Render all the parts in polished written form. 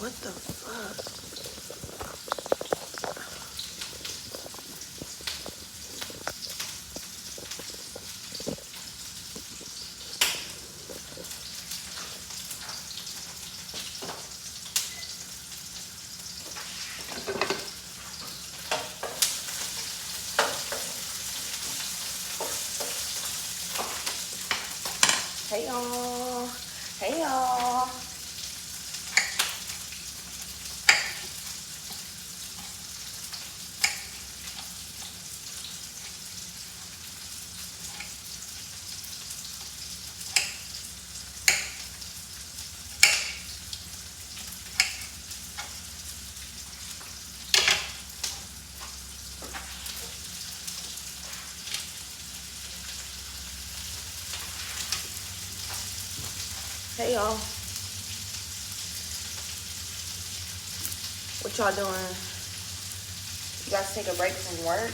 What the fuck? Hey y'all. Hey y'all. Hey y'all. What y'all doing? You guys take a break from work?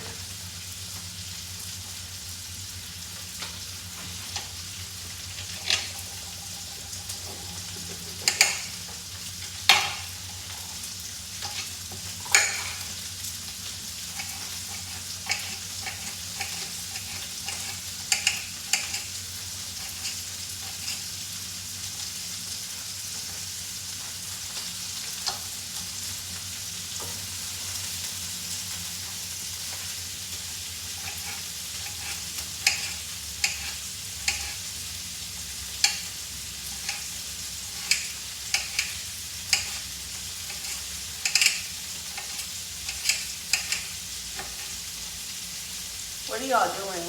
What are y'all doing?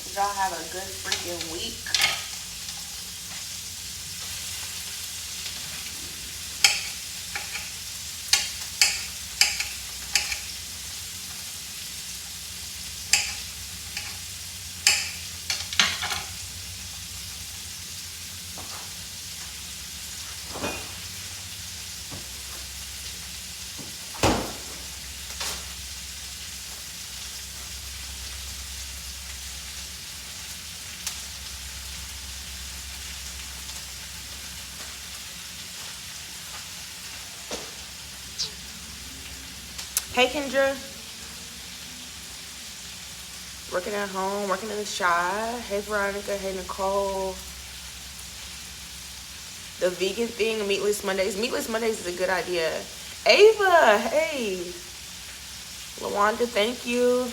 Did y'all have a good freaking week? Hey Kendra. Working at home, working in the shop. Hey Veronica, hey Nicole. The vegan thing, meatless Mondays. Meatless Mondays is a good idea. Ava, hey. Lawanda, thank you.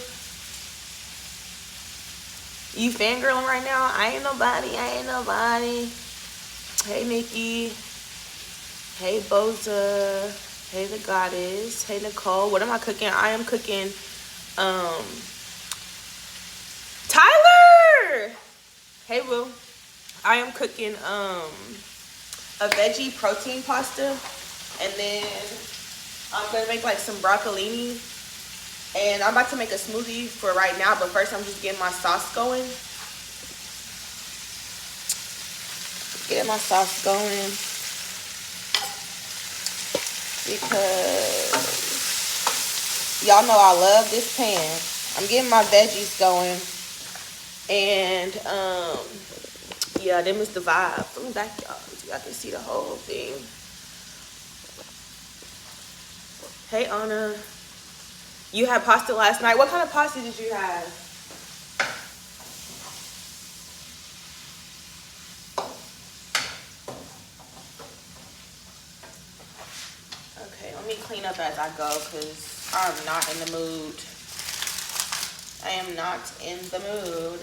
You fangirling right now? I ain't nobody, I ain't nobody. Hey Nikki. Hey Boza. Hey the goddess. Hey Nicole. What am I cooking? I am cooking Tyler. Hey Will. I am cooking a veggie protein pasta, and then I'm gonna make like some broccolini, and I'm about to make a smoothie for right now, but first I'm just getting my sauce going. Getting my sauce going because y'all know I love this pan. I'm getting my veggies going, and yeah, them is the vibe. Let me back y'all so y'all can see the whole thing. Hey Anna, you had pasta last night. What kind of pasta did you have? Okay, let me clean up as I go because I'm not in the mood. I am not in the mood.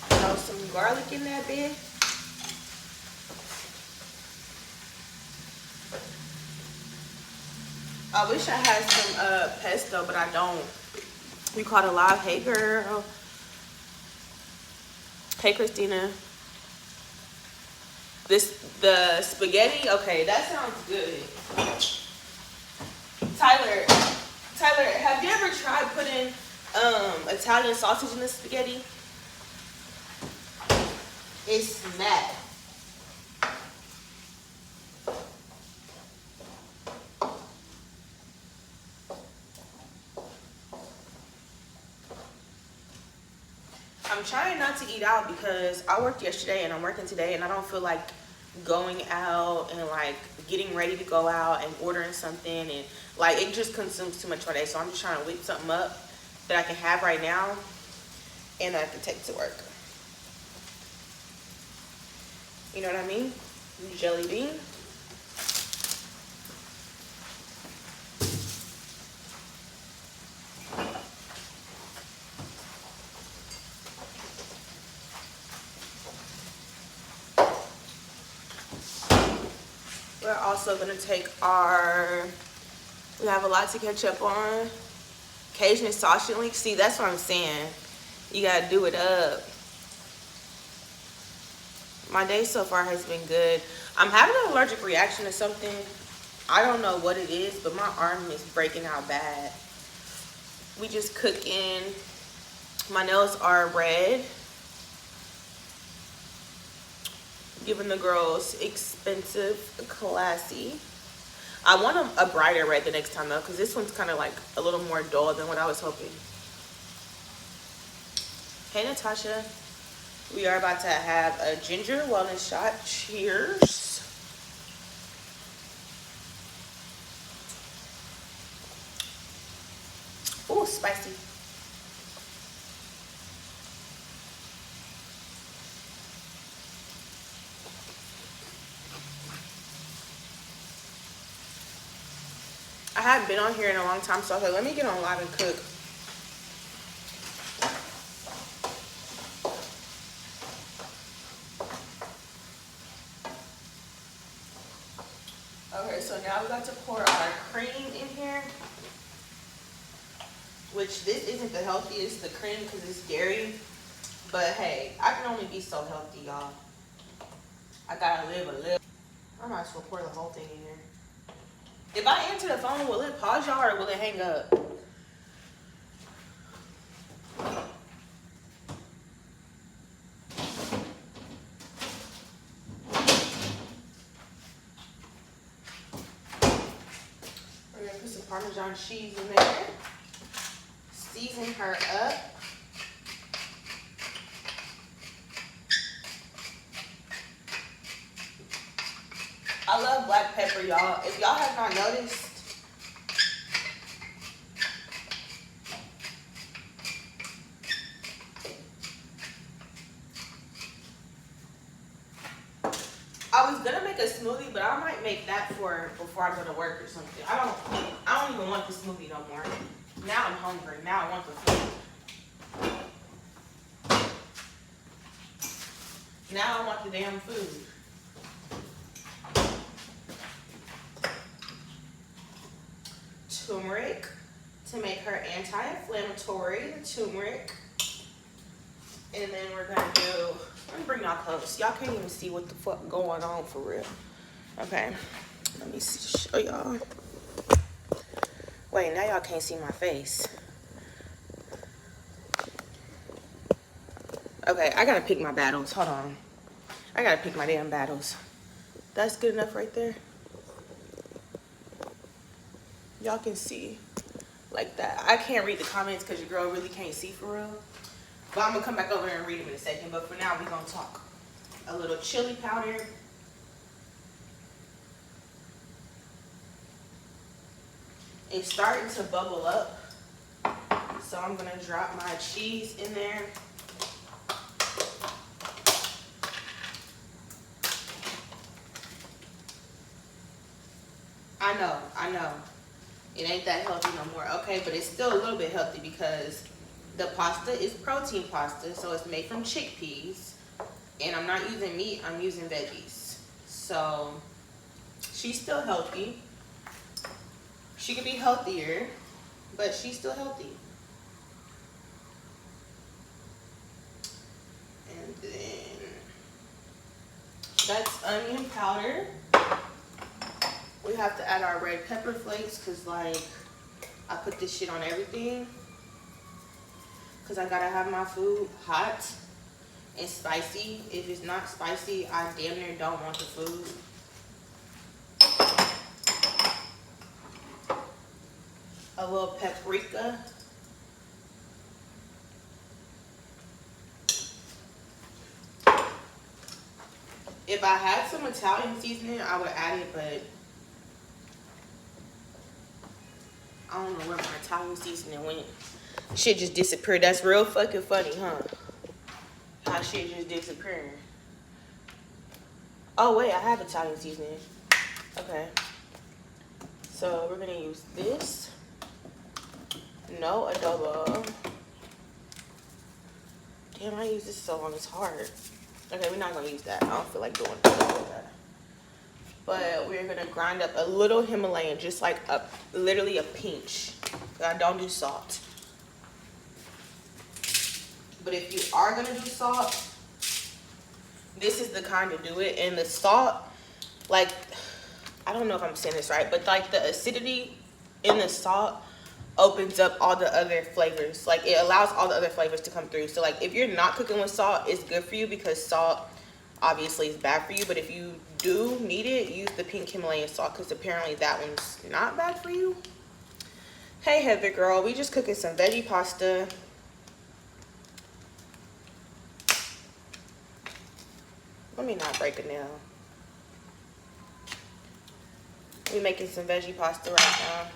Throw some garlic in that bit. I wish I had some pesto, but I don't. You caught a live. Hey girl. Hey Christina. The spaghetti. Okay, that sounds good. Tyler, have you ever tried putting Italian sausage in the spaghetti. It's mad. I'm trying not to eat out because I worked yesterday and I'm working today, and I don't feel like going out and like getting ready to go out and ordering something, and like it just consumes too much of my day. So I'm just trying to whip something up that I can have right now and that I can take to work. You know what I mean? Jelly bean. We're also gonna take we have a lot to catch up on. Cajun sausage links. See, that's what I'm saying. You gotta do it up. My day so far has been good. I'm having an allergic reaction to something. I don't know what it is, but my arm is breaking out bad. We just cooking. My nails are red. Giving the girls expensive, classy. I want a brighter red the next time though, because this one's kind of like a little more dull than what I was hoping. Hey Natasha, we are about to have a ginger wellness shot. Cheers. Oh, spicy. I haven't been on here in a long time, so I was like, let me get on live and cook. Okay, so now we got to pour our cream in here, which this isn't the healthiest, the cream, because it's dairy. But hey, I can only be so healthy, y'all. I gotta live a little. I might as well pour the whole thing in here. If I answer the phone, will it pause y'all or will it hang up? We're gonna put some Parmesan cheese in there. Season her up. I love black pepper, y'all. If y'all have not noticed, I was gonna make a smoothie, but I might make that for before I go to work or something. I don't even want the smoothie no more. Now I'm hungry. Now I want the food. Now I want the damn food. Turmeric to make her anti-inflammatory. Turmeric. And then we're gonna do, let me bring y'all close. Y'all can't even see what the fuck going on for real. Okay, let me show y'all. Wait, now y'all can't see my face. Okay, I gotta pick my battles. Hold on. I gotta pick my damn battles. That's good enough right there. Y'all can see like that. I can't read the comments because your girl really can't see for real. But I'm gonna come back over and read them in a second. But for now, we're gonna talk. A little chili powder. It's starting to bubble up. So I'm gonna drop my cheese in there. I know. It ain't that healthy no more. Okay, but it's still a little bit healthy because the pasta is protein pasta, so it's made from chickpeas. And I'm not using meat, I'm using veggies. So she's still healthy. She could be healthier, but she's still healthy. And then that's onion powder. We have to add our red pepper flakes because, like, I put this shit on everything. because I gotta have my food hot and spicy. If it's not spicy, I damn near don't want the food. A little paprika. If I had some Italian seasoning, I would add it, but I don't know where my Italian seasoning went. Shit just disappeared. That's real fucking funny, huh? How shit just disappeared. Oh wait, I have Italian seasoning. Okay. So we're gonna use this. No adobo. Damn, I use this so long, it's hard. Okay, we're not gonna use that. I don't feel like doing that. But we're gonna grind up a little Himalayan, just like literally a pinch. I don't do salt. But if you are gonna do salt, this is the kind to do it. And the salt, like, I don't know if I'm saying this right, but like the acidity in the salt opens up all the other flavors. Like, it allows all the other flavors to come through. So like, if you're not cooking with salt, it's good for you because salt obviously is bad for you. But if you do need it, use the pink Himalayan salt because apparently that one's not bad for you. Hey Heather girl, we just cooking some veggie pasta. Let me not break a nail. We making some veggie pasta right now.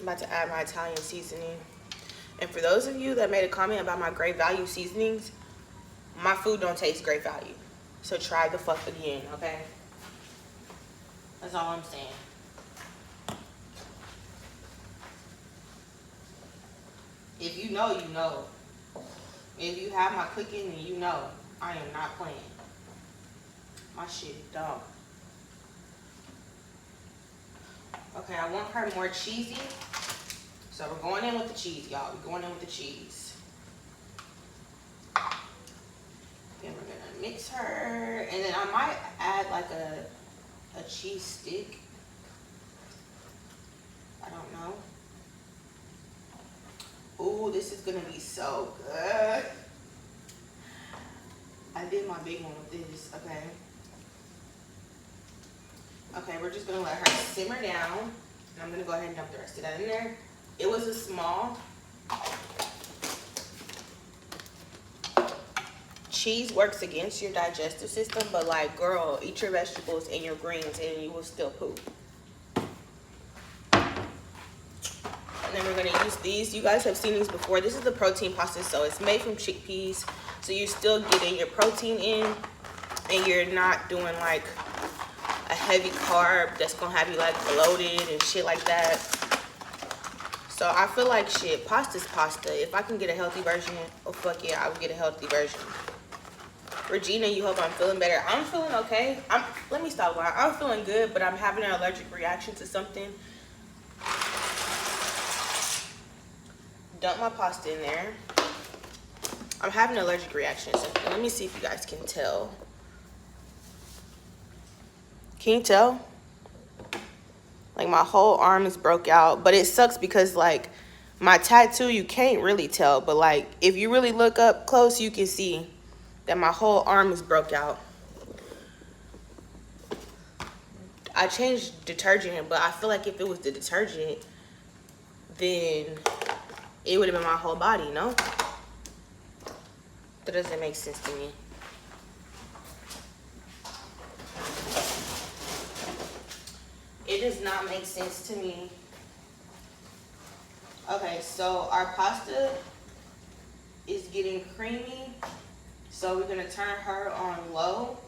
I'm about to add my Italian seasoning. And for those of you that made a comment about my Great Value seasonings, my food don't taste Great Value. So try the fuck again, okay? That's all I'm saying. If you know, you know. If you have my cooking, then you know. I am not playing. My shit is dumb. Okay, I want her more cheesy. So we're going in with the cheese, y'all. We're going in with the cheese. Then we're gonna mix her. And then I might add like a cheese stick. I don't know. Ooh, this is gonna be so good. I did my big one with this, okay. Okay, we're just gonna let her simmer down. And I'm gonna go ahead and dump the rest of that in there. It was a small. Cheese works against your digestive system, but like, girl, eat your vegetables and your greens and you will still poop. And then we're gonna use these. You guys have seen these before. This is the protein pasta, so it's made from chickpeas. So you're still getting your protein in and you're not doing like a heavy carb that's gonna have you like bloated and shit like that. So I feel like shit, pasta's pasta. If I can get a healthy version, oh fuck yeah, I would get a healthy version. Regina, you hope I'm feeling better. I'm feeling okay. Let me stop lying. I'm feeling good, but I'm having an allergic reaction to something. Dump my pasta in there. I'm having an allergic reaction to something. Let me see if you guys can tell. Can you tell? Like, my whole arm is broke out, but it sucks because like my tattoo, you can't really tell, but like if you really look up close, you can see that my whole arm is broke out. I changed detergent, but I feel like if it was the detergent, then it would have been my whole body, no? That doesn't make sense to me. It does not make sense to me. Okay, so our pasta is getting creamy. So we're gonna turn her on low.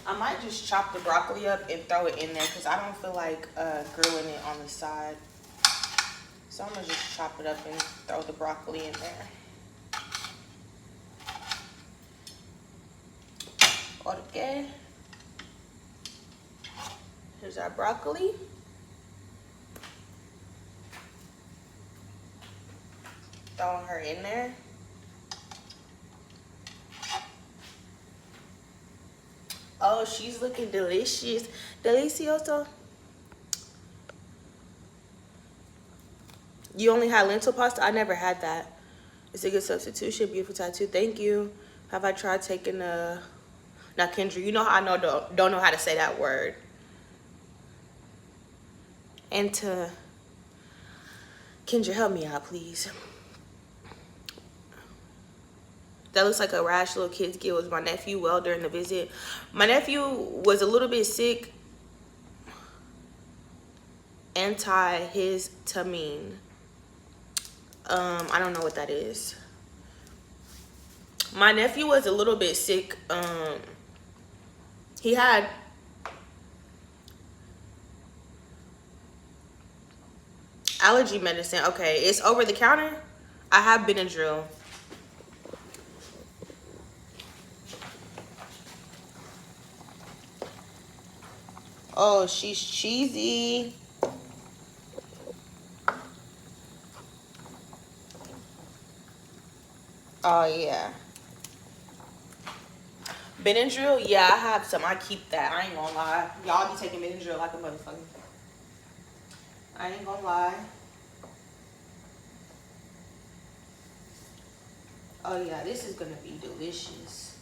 I might just chop the broccoli up and throw it in there because I don't feel like grilling it on the side. So I'm gonna just chop it up and throw the broccoli in there. Okay. Here's our broccoli. Throwing her in there. Oh, she's looking delicious. Delicioso. You only had lentil pasta? I never had that. It's a good substitution. Beautiful tattoo. Thank you. Have I tried taking a... Now, Kendra, you know how I know don't know how to say that word. And to... Kendra, help me out, please. That looks like a rash little kids get. Was my nephew well during the visit? My nephew was a little bit sick. Antihistamine. I don't know what that is. My nephew was a little bit sick. He had allergy medicine. Okay, it's over the counter. I have Benadryl. Oh, she's cheesy. Oh, yeah. Benadryl? Yeah, I have some. I keep that. I ain't gonna lie. Y'all be taking Benadryl like a motherfucker. I ain't gonna lie. Oh, yeah. This is gonna be delicious.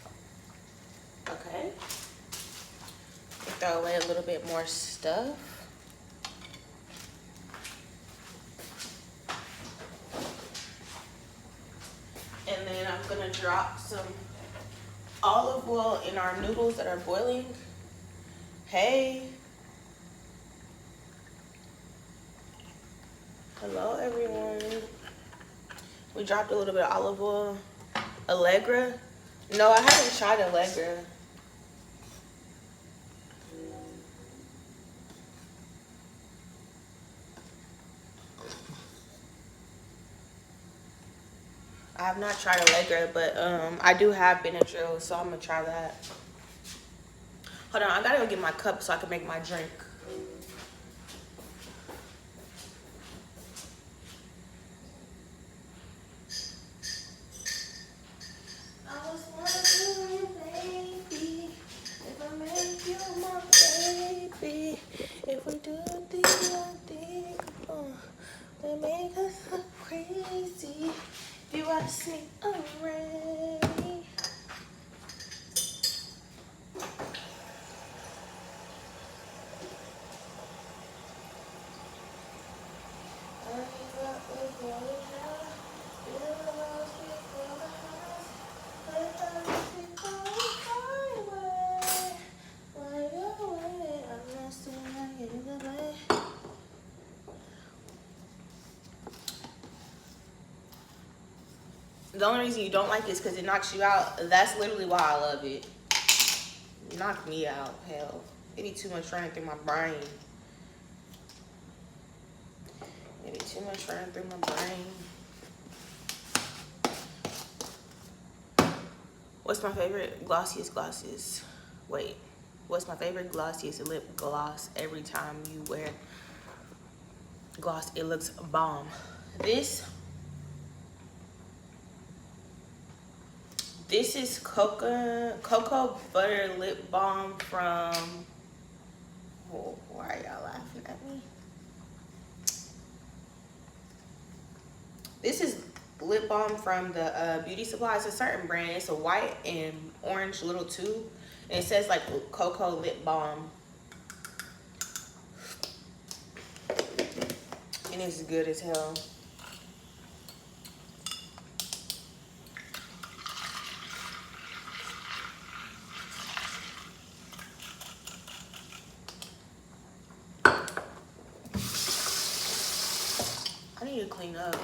Okay. Throw away a little bit more stuff. And then I'm gonna drop some olive oil in our noodles that are boiling. Hey. Hello, everyone. We dropped a little bit of olive oil. Allegra? No, I haven't tried Allegra. I have not tried Allegra, but I do have Benadryl, so I'm gonna try that. Hold on, I gotta go get my cup so I can make my drink. I was wondering, baby, if I make you my baby, if we do things I think that make us look crazy. You ought to sing already. The only reason you don't like it is because it knocks you out. That's literally why I love it. It knocked me out. Hell, it be too much running through my brain. It be too much running through my brain. What's my favorite glossiest glosses? Wait, what's my favorite glossiest lip gloss? Every time you wear gloss, it looks bomb. This is Cocoa Butter Lip Balm from... Oh, why are y'all laughing at me? This is lip balm from the beauty supply. It's a certain brand. It's a white and orange little tube. And it says like Cocoa Lip Balm. And it's good as hell. I need to clean up.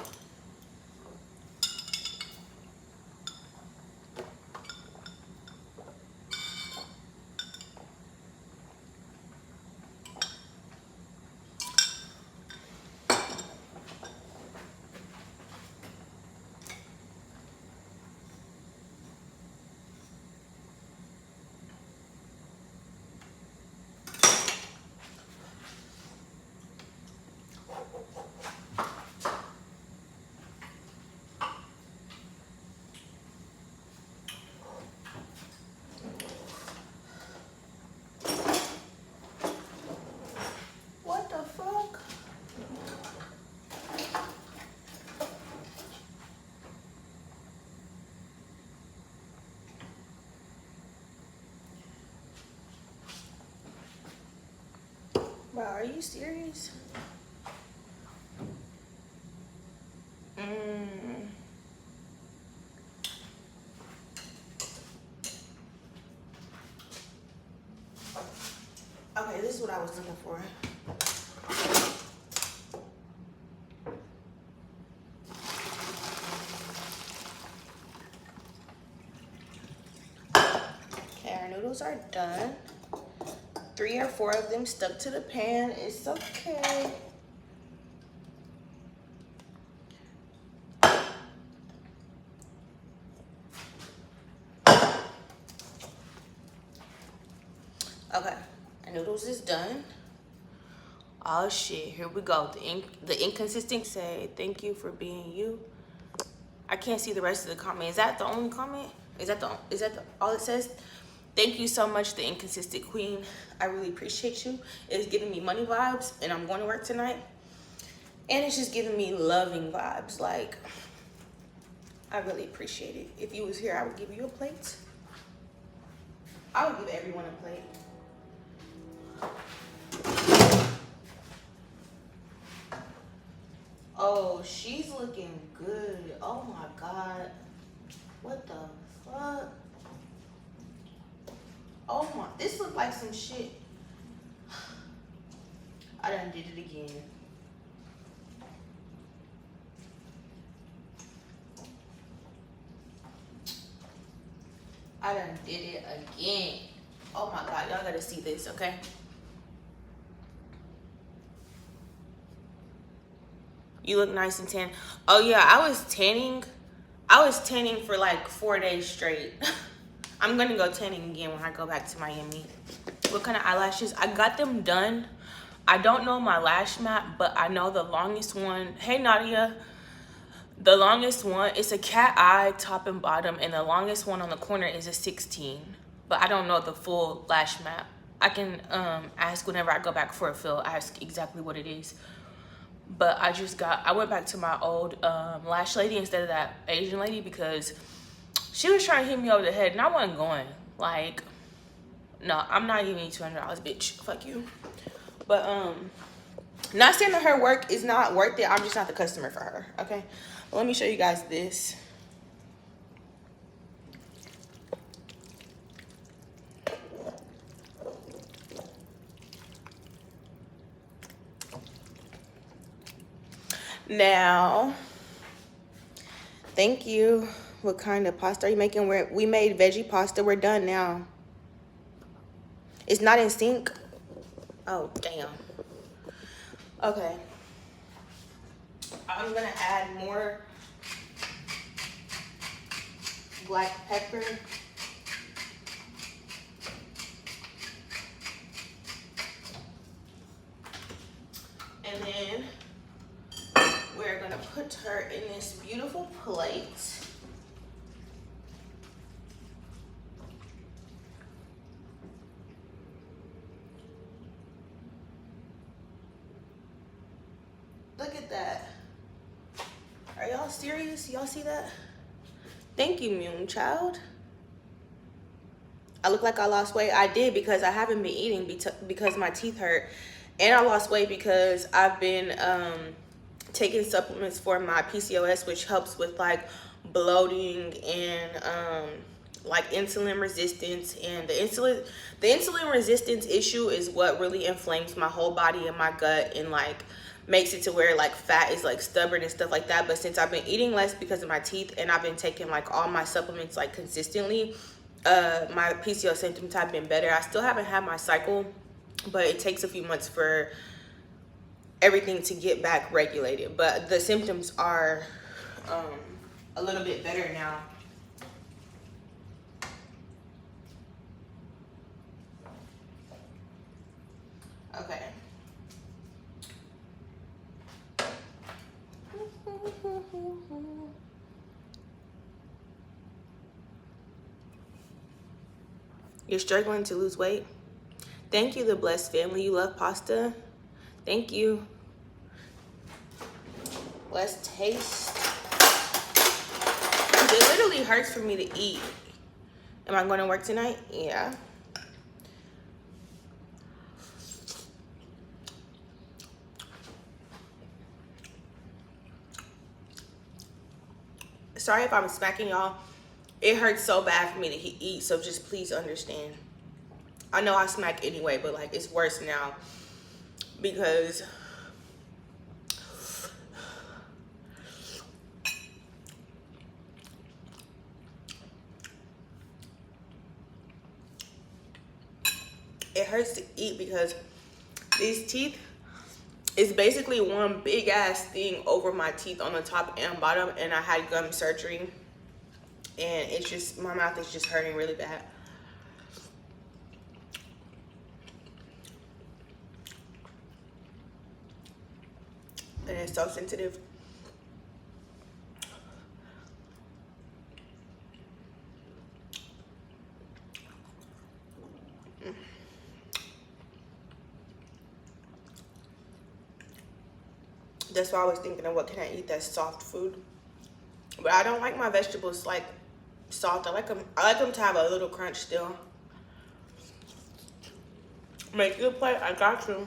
Bro, are you serious? Okay, this is what I was looking for. Okay, our noodles are done. 3 or 4 of them stuck to the pan. It's okay. Okay, our noodles is done. Oh shit, here we go. The inconsistent say, thank you for being you. I can't see the rest of the comment. Is that the only comment? Is that all it says? Thank you so much, the inconsistent queen. I really appreciate you. It's giving me money vibes, and I'm going to work tonight. And it's just giving me loving vibes. Like, I really appreciate it. If you was here, I would give you a plate. I would give everyone a plate. Oh, she's looking good. Oh my God. What the fuck? Oh my, this look like some shit. I done did it again. I done did it again. Oh my God, y'all gotta see this, okay? You look nice and tan. Oh yeah, I was tanning for like 4 days straight. I'm gonna go tanning again when I go back to Miami. What kind of eyelashes? I got them done. I don't know my lash map, but I know the longest one. Hey Nadia. The longest one, it's a cat eye top and bottom, and the longest one on the corner is a 16. But I don't know the full lash map. I can ask whenever I go back for a fill, ask exactly what it is. But I went back to my old lash lady instead of that Asian lady because she was trying to hit me over the head and I wasn't going. Like, no, I'm not giving you $200, bitch. Fuck you. But not saying that her work is not worth it. I'm just not the customer for her, okay? Well, let me show you guys this. Now, thank you. What kind of pasta are you making? We made veggie pasta. We're done now. It's not in sync. Oh, damn. Okay. I'm gonna add more black pepper. And then we're gonna put her in this beautiful plate. Look at that. Are y'all serious? Y'all see that? Thank you, Moon Child. I look like I lost weight. I did because I haven't been eating because my teeth hurt. And I lost weight because I've been taking supplements for my PCOS, which helps with like bloating and like insulin resistance. And the insulin resistance issue is what really inflames my whole body and my gut and like makes it to where like fat is like stubborn and stuff like that. But since I've been eating less because of my teeth and I've been taking like all my supplements like consistently, my PCOS symptoms have been better. I still haven't had my cycle, but it takes a few months for everything to get back regulated. But the symptoms are a little bit better now. Okay. You're struggling to lose weight? Thank you, the blessed family. You love pasta? Thank you. Let's taste. It literally hurts for me to eat. Am I going to work tonight? Yeah. Sorry if I'm smacking y'all. It hurts so bad for me to eat, so just please understand. I know I smack anyway, but like it's worse now because it hurts to eat because these teeth is basically one big ass thing over my teeth on the top and bottom, and I had gum surgery, and it's just, my mouth is just hurting really bad. And it's so sensitive. That's why I was thinking of what can I eat that's soft food. But I don't like my vegetables like soft. I like them to have a little crunch still. Make you a plate, I got you.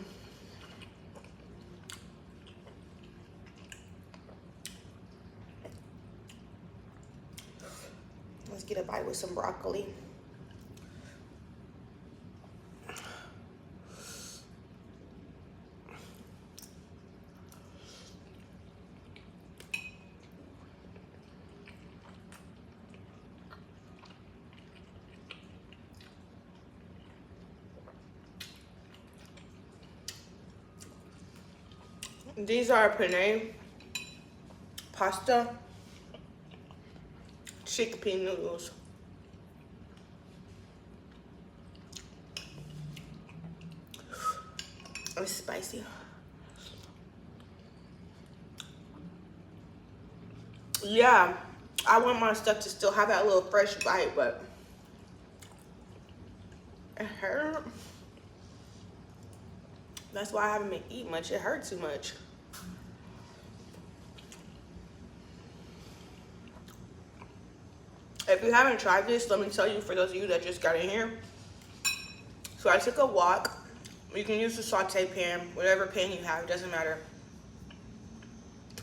Let's get a bite with some broccoli. These are penne pasta chickpea noodles. It's spicy. Yeah, I want my stuff to still have that little fresh bite, but it hurt. That's why I haven't been eating much. It hurt too much. If you haven't tried this, let me tell you, for those of you that just got in here. So I took a wok. You can use the saute pan, whatever pan you have, it doesn't matter.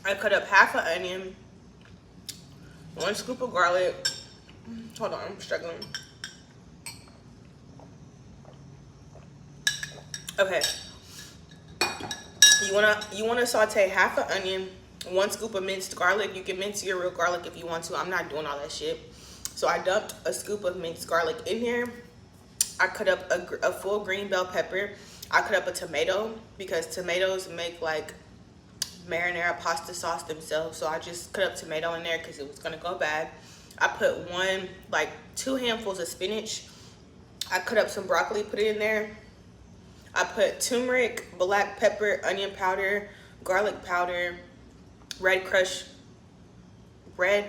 I cut up half an onion, 1 scoop of garlic. Hold on, I'm struggling. Okay. You wanna saute half an onion, 1 scoop of minced garlic. You can mince your real garlic if you want to. I'm not doing all that shit. So I dumped a scoop of minced garlic in here. I cut up a full green bell pepper. I cut up a tomato because tomatoes make like marinara pasta sauce themselves. So I just cut up tomato in there because it was gonna go bad. I put 2 handfuls of spinach. I cut up some broccoli, put it in there. I put turmeric, black pepper, onion powder, garlic powder, red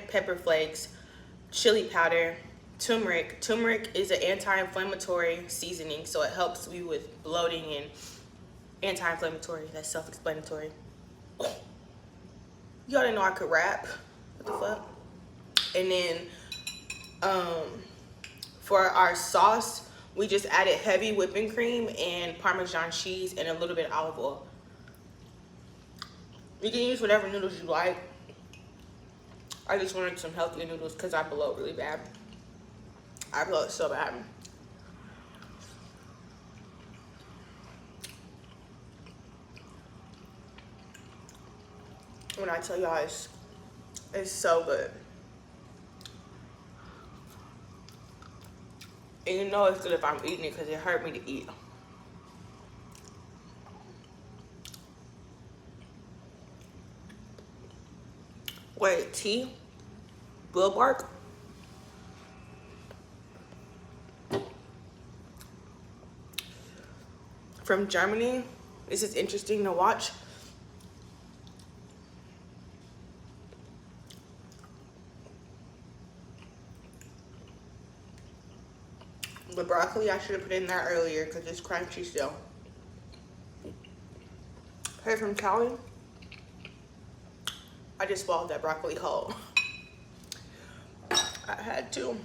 pepper flakes, chili powder, turmeric. Turmeric is an anti-inflammatory seasoning, so it helps you with bloating and anti-inflammatory. That's self-explanatory. Y'all didn't know I could rap. What the fuck? And then for our sauce, we just added heavy whipping cream and Parmesan cheese and a little bit of olive oil. You can use whatever noodles you like. I just wanted some healthier noodles because I bloat really bad. I bloat so bad. When I tell y'all, it's so good. And you know it's good if I'm eating it because it hurt me to eat. Wait, tea? Blue bark? From Germany. This is interesting to watch. The broccoli I should have put in there earlier because it's crunchy still. Hey, from Cali. I just swallowed that broccoli whole. I had to.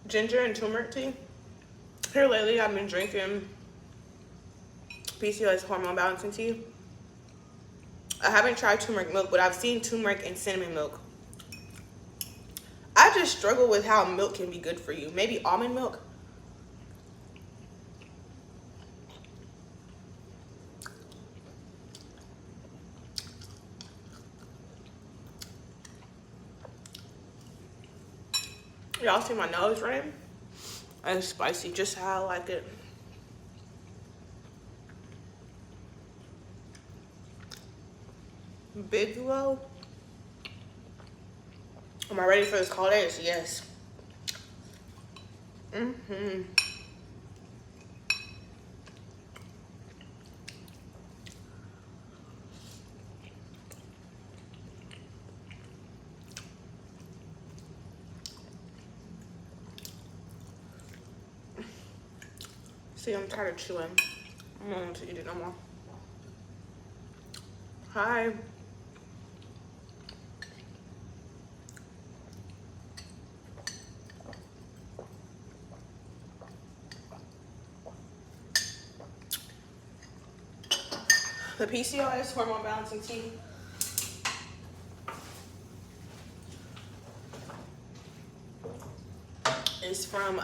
ginger and turmeric tea. Here lately, I've been drinking PCOS hormone balancing tea. I haven't tried turmeric milk, but I've seen turmeric and cinnamon milk. I just struggle with how milk can be good for you. Maybe almond milk. Y'all see my nose running? It's spicy, just how I like it. Bigelow. Am I ready for this cold air? Yes. See, I'm tired of chewing. I don't want to eat it no more. Hi. The PCOS hormone balancing tea is from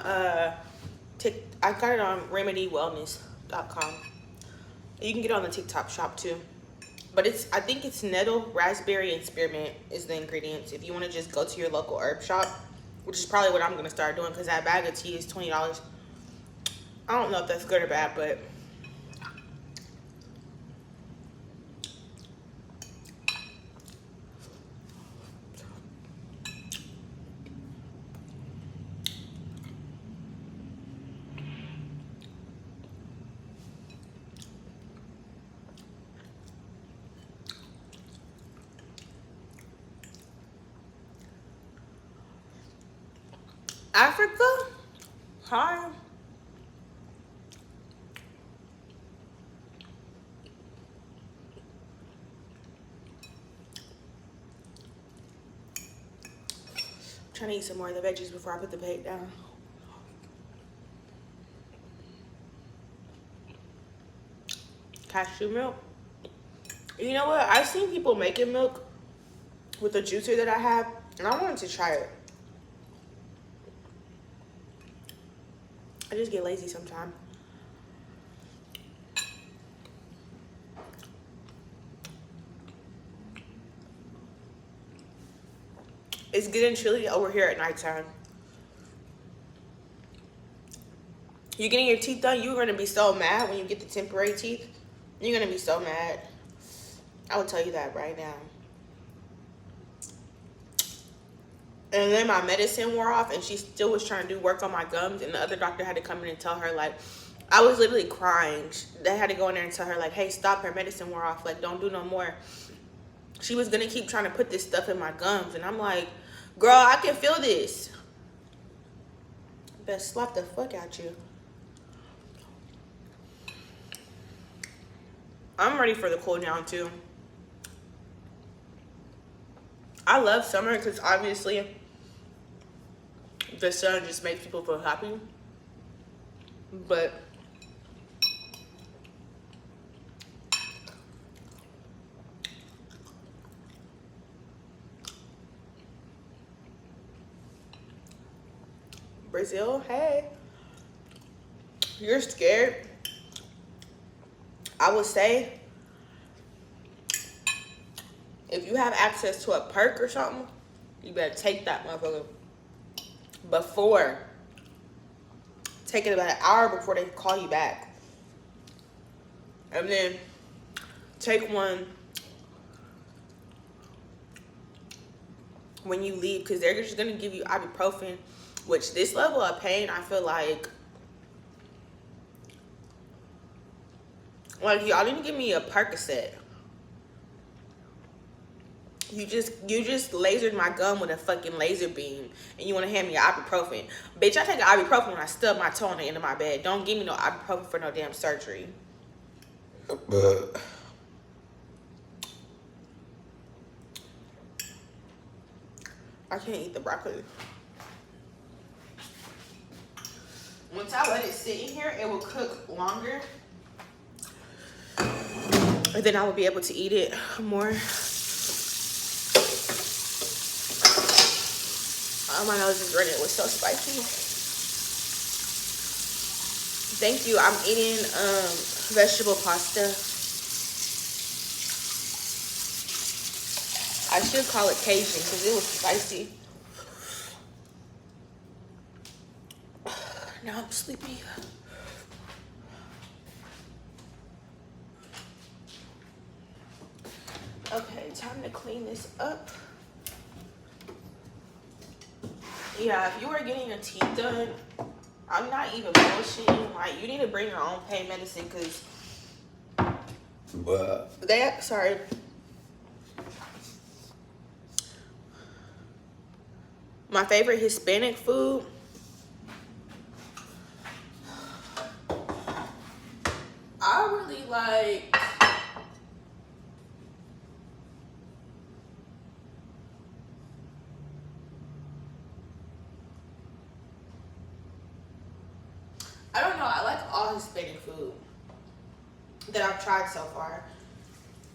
I got it on remedywellness.com. You can get it on the TikTok shop too. But I think it's nettle, raspberry, and spearmint is the ingredients. If you want to just go to your local herb shop, which is probably what I'm going to start doing because that bag of tea is $20. I don't know if that's good or bad, but Africa? Hi. Trying to eat some more of the veggies before I put the plate down. Cashew milk. You know what? I've seen people making milk with the juicer that I have, and I wanted to try it. I just get lazy sometimes. It's getting chilly over here at nighttime. You're getting your teeth done, you're gonna be so mad when you get the temporary teeth. You're gonna be so mad. I will tell you that right now. And then my medicine wore off and she still was trying to do work on my gums, and the other doctor had to come in and tell her, like, I was literally crying. They had to go in there and tell her, like, hey, stop, her medicine wore off, like, don't do no more. She was gonna keep trying to put this stuff in my gums, and I'm like, girl, I can feel this. Best slap the fuck out you. I'm ready for the cool down too. I love summer because obviously the sun just makes people feel happy. But Brazil, hey, you're scared. I would say if you have access to a perk or something, you better take that motherfucker before. Take it about an hour before they call you back. And then take one when you leave, because they're just gonna give you ibuprofen, which this level of pain, I feel like y'all need to give me a Percocet. You just lasered my gum with a fucking laser beam, and you want to hand me ibuprofen. Bitch, I take an ibuprofen when I stub my toe on the end of my bed. Don't give me no ibuprofen for no damn surgery. I can't eat the broccoli. once I let it sit in here, it will cook longer. And then I will be able to eat it more. Oh, my nose is running. It was so spicy. Thank you. I'm eating vegetable pasta. I should call it Cajun because it was spicy. Now I'm sleepy. Okay, time to clean this up. Yeah, if you are getting your teeth done, I'm not even bullshitting. Like, you need to bring your own pain medicine because sorry. My favorite Hispanic food. I really like I don't know, I like all Hispanic food that I've tried so far.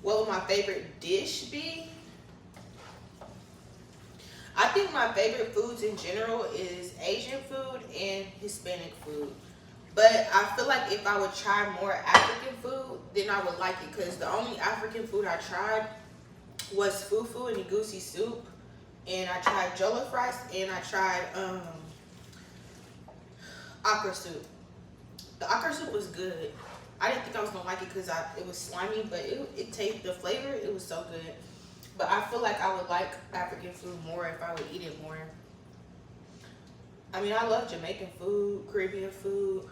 What would my favorite dish be? I think my favorite foods in general is Asian food and Hispanic food. But I feel like if I would try more African food, then I would like it. Because the only African food I tried was fufu and egusi soup. And I tried jollof rice and I tried okra soup. The okra soup was good. I didn't think I was gonna like it because it was slimy, but it tasted, the flavor, it was so good. But I feel like I would like African food more if I would eat it more. I mean, I love Jamaican food, Caribbean food.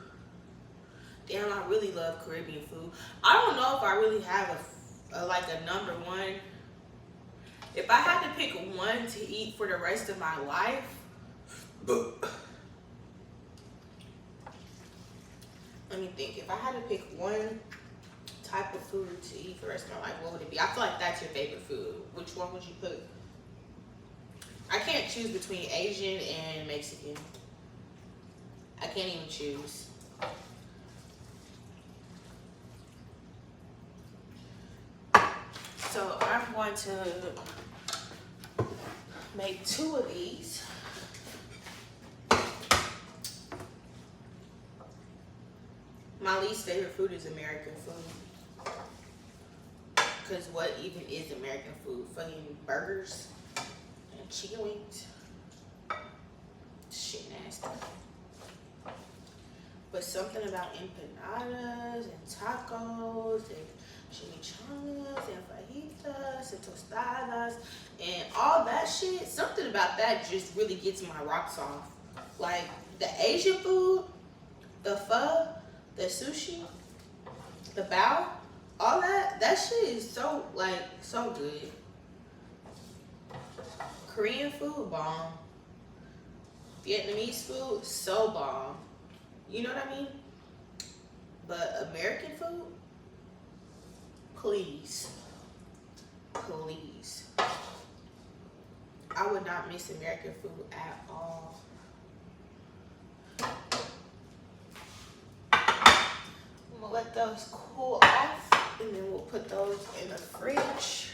Damn, I really love Caribbean food. I don't know if I really have a number one. If I had to pick one to eat for the rest of my life, let me think. If I had to pick one type of food to eat for the rest of my life, what would it be? I feel like that's your favorite food. Which one would you put? I can't choose between Asian and Mexican. I can't even choose. So I'm going to make 2 of these. My least favorite food is American food. Because what even is American food? Fucking burgers and chicken wings. Shit nasty. But something about empanadas and tacos and chimichangas and fajitas and tostadas and all that shit, something about that just really gets my rocks off. Like the Asian food, the pho, the sushi, the bao, all that shit is so, like, so good. Korean food, bomb. Vietnamese food, so bomb. You know what I mean? But American food, please. Please. I would not miss American food at all. I'm gonna let those cool off and then we'll put those in the fridge.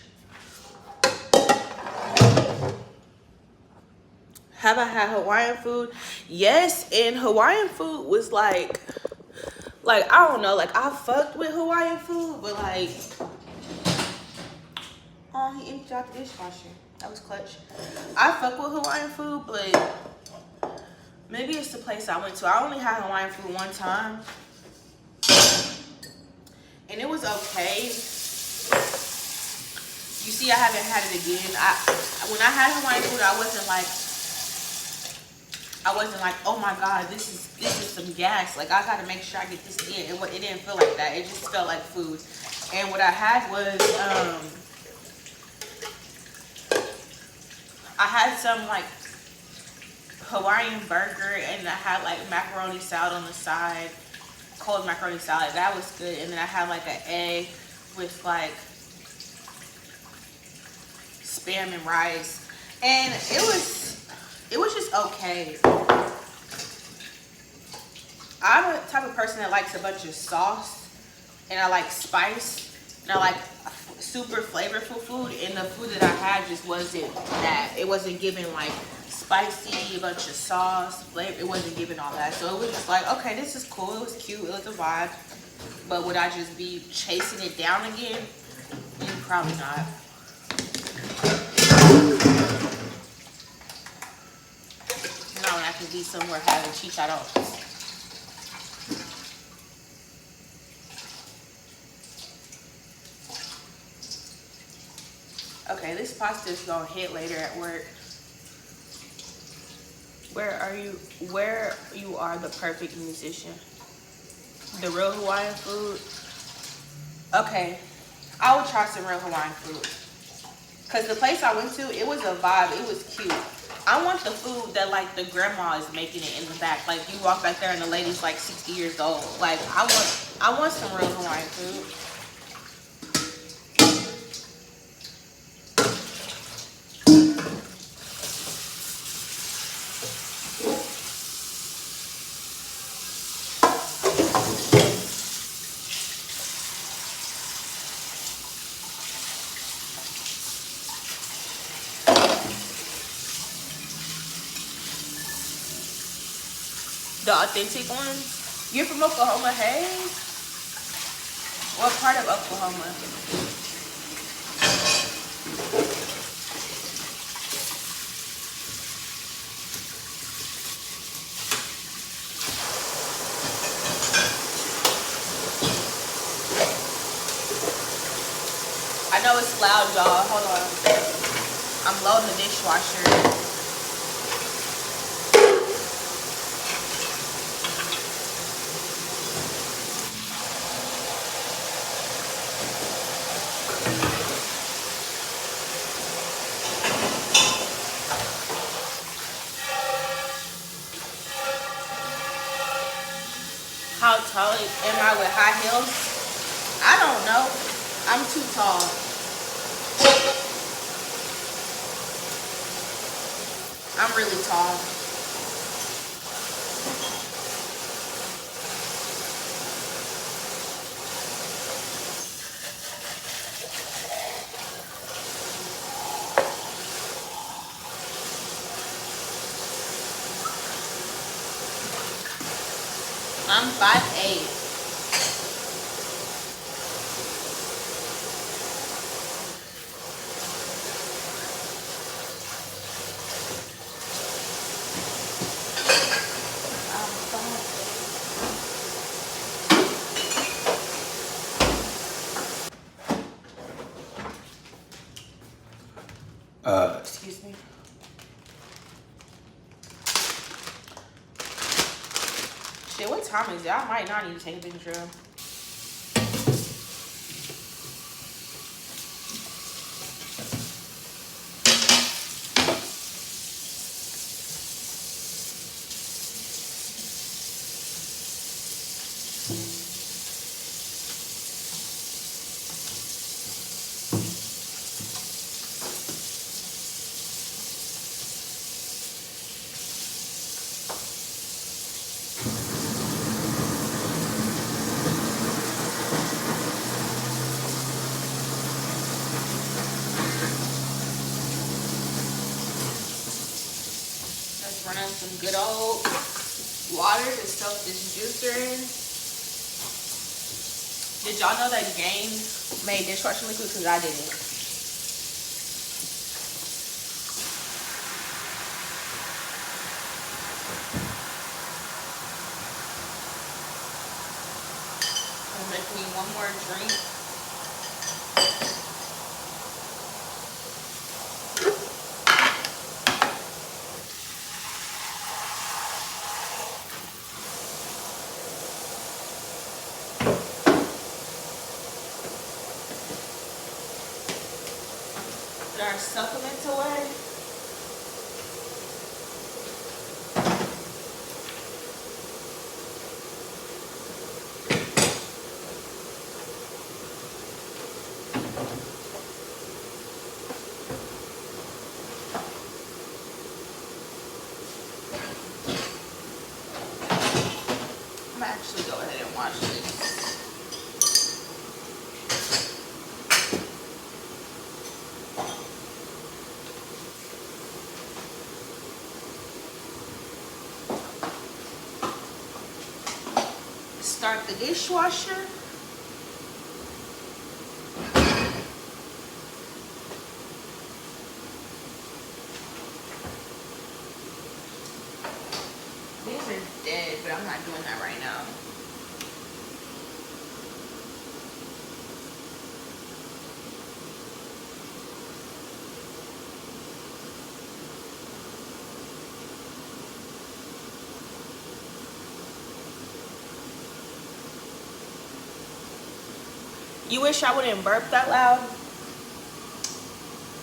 Have I had Hawaiian food? Yes, and Hawaiian food was like I don't know, like I fucked with Hawaiian food, but like, oh, he emptied out the dishwasher. That was clutch. I fuck with Hawaiian food, but maybe it's the place I went to. I only had Hawaiian food one time, and it was okay. You see, I haven't had it again. When I had Hawaiian food, I wasn't like, oh my god, this is some gas. Like, I gotta make sure I get this in. It didn't feel like that. It just felt like food. And what I had was, I had some like Hawaiian burger, and I had like macaroni salad on the side, cold macaroni salad. That was good. And then I had like an egg with like spam and rice, and it was just okay. I type of person that likes a bunch of sauce, and I like spice, and I like super flavorful food, and the food that I had just wasn't that. It wasn't giving like spicy, a bunch of sauce, flavor. It wasn't giving all that. So it was just like, okay, this is cool. It was cute. It was a vibe. But would I just be chasing it down again? Probably not. Not when I can be somewhere having chicharrones. Okay, this pasta is gonna hit later at work. Where you are the perfect musician. The real Hawaiian food. Okay, I would try some real Hawaiian food. Cause the place I went to, it was a vibe. It was cute. I want the food that like the grandma is making it in the back. Like you walk back there and the lady's like 60 years old. Like I want some real Hawaiian food. The authentic ones. You're from Oklahoma, hey? What part of Oklahoma? I know it's loud, y'all. Hold on. I'm loading the dishwasher. How tall am I with high heels? I don't know. I'm too tall. I'm really tall. I'm 5'8". Excuse me. Shit, what time is it? I might not need to take a picture of. Run on some good old water to soak this juicer in. Did y'all know that Game made dishwashing liquid? Because I didn't. I'm gonna make me one more drink. Our supplements away. I'm gonna actually go ahead and wash this. Start the dishwasher. These are dead, but I'm not doing that right now. You wish I wouldn't burp that loud?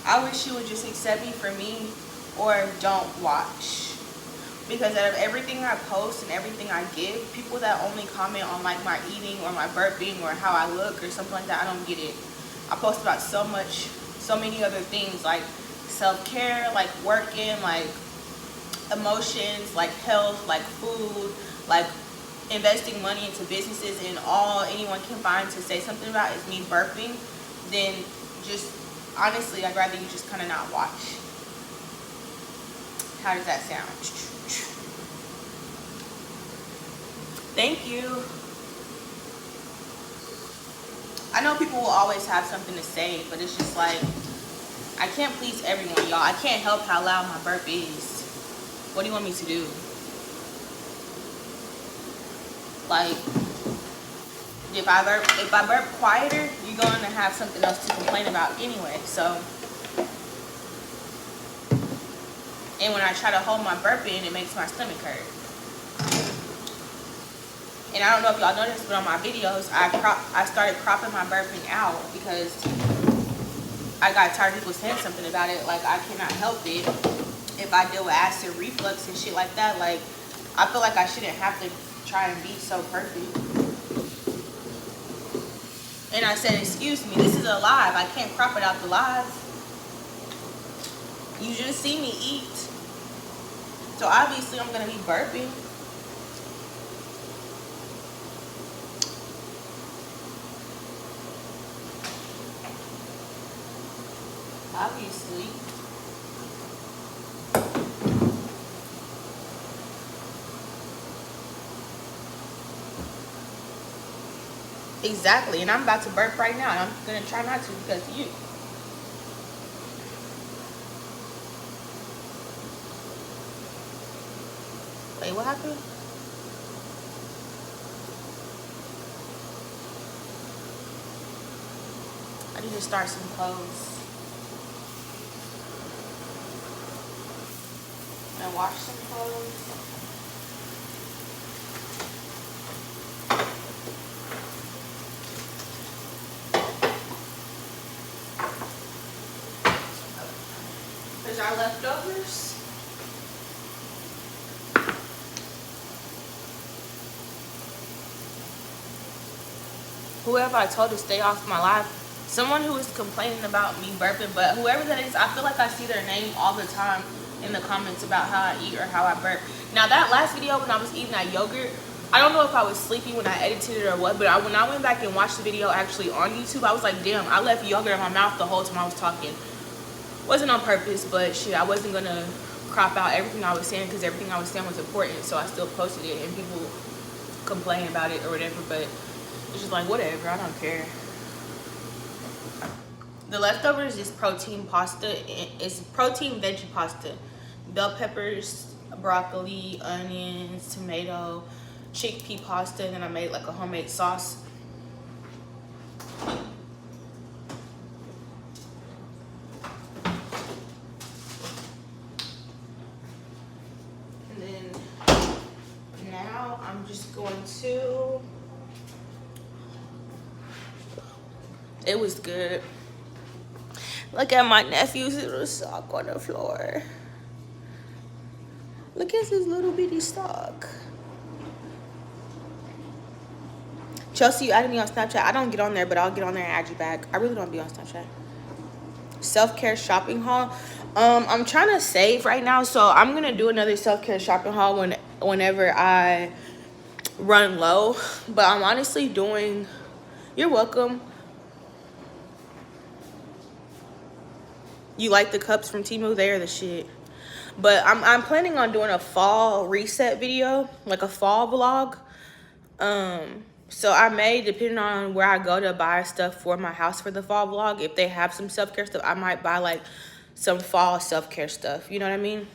I wish you would just accept me for me or don't watch. Because out of everything I post and everything I give, people that only comment on like my eating or my burping or how I look or something like that, I don't get it. I post about so many other things like self-care, like working, like emotions, like health, like food, like investing money into businesses, and all anyone can find to say something about is me burping. Then just honestly, I'd rather you just kind of not watch. How does that sound? Thank you. I know people will always have something to say, but it's just like, I can't please everyone, y'all. I can't help how loud my burp is. What do you want me to do? Like, if I burp quieter, you're going to have something else to complain about anyway. So, and when I try to hold my burp in, it makes my stomach hurt. And I don't know if y'all noticed, but on my videos, I started cropping my burping out because I got tired of people saying something about it. Like, I cannot help it if I deal with acid reflux and shit like that. Like, I feel like I shouldn't have to try and be so perfect. And I said, excuse me, this is a live. I can't crop it out the live. You just see me eat. So obviously I'm gonna be burping. Obviously. Exactly, and I'm about to burp right now, and I'm gonna try not to because of you. Wait, what happened? I need to start some clothes and wash some clothes. There's our leftovers. Whoever I told to stay off my live, someone who is complaining about me burping, but whoever that is, I feel like I see their name all the time in the comments about how I eat or how I burp. Now that last video when I was eating that yogurt, I don't know if I was sleepy when I edited it or what, but when I went back and watched the video actually on YouTube, I was like, damn, I left yogurt in my mouth the whole time I was talking. Wasn't on purpose, but shit, I wasn't gonna crop out everything I was saying because everything I was saying was important, so I still posted it, and people complain about it or whatever, but it's just like, whatever, I don't care. The leftovers is protein pasta. It's protein veggie pasta. Bell peppers, broccoli, onions, tomato, chickpea pasta, and then I made like a homemade sauce. And then now I'm just going to, it was good. Look at my nephew's little sock on the floor. Look at his little bitty sock. Chelsea, you added me on Snapchat. I don't get on there, but I'll get on there and add you back. I really don't be on Snapchat. Self-care shopping haul. I'm trying to save right now, so I'm gonna do another self-care shopping haul whenever I run low, but I'm honestly doing, you're welcome. You like the cups from Temu? They're the shit. But I'm planning on doing a fall reset video, like a fall vlog. So I may, depending on where I go to buy stuff for my house for the fall vlog, if they have some self-care stuff, I might buy like some fall self-care stuff, you know what I mean?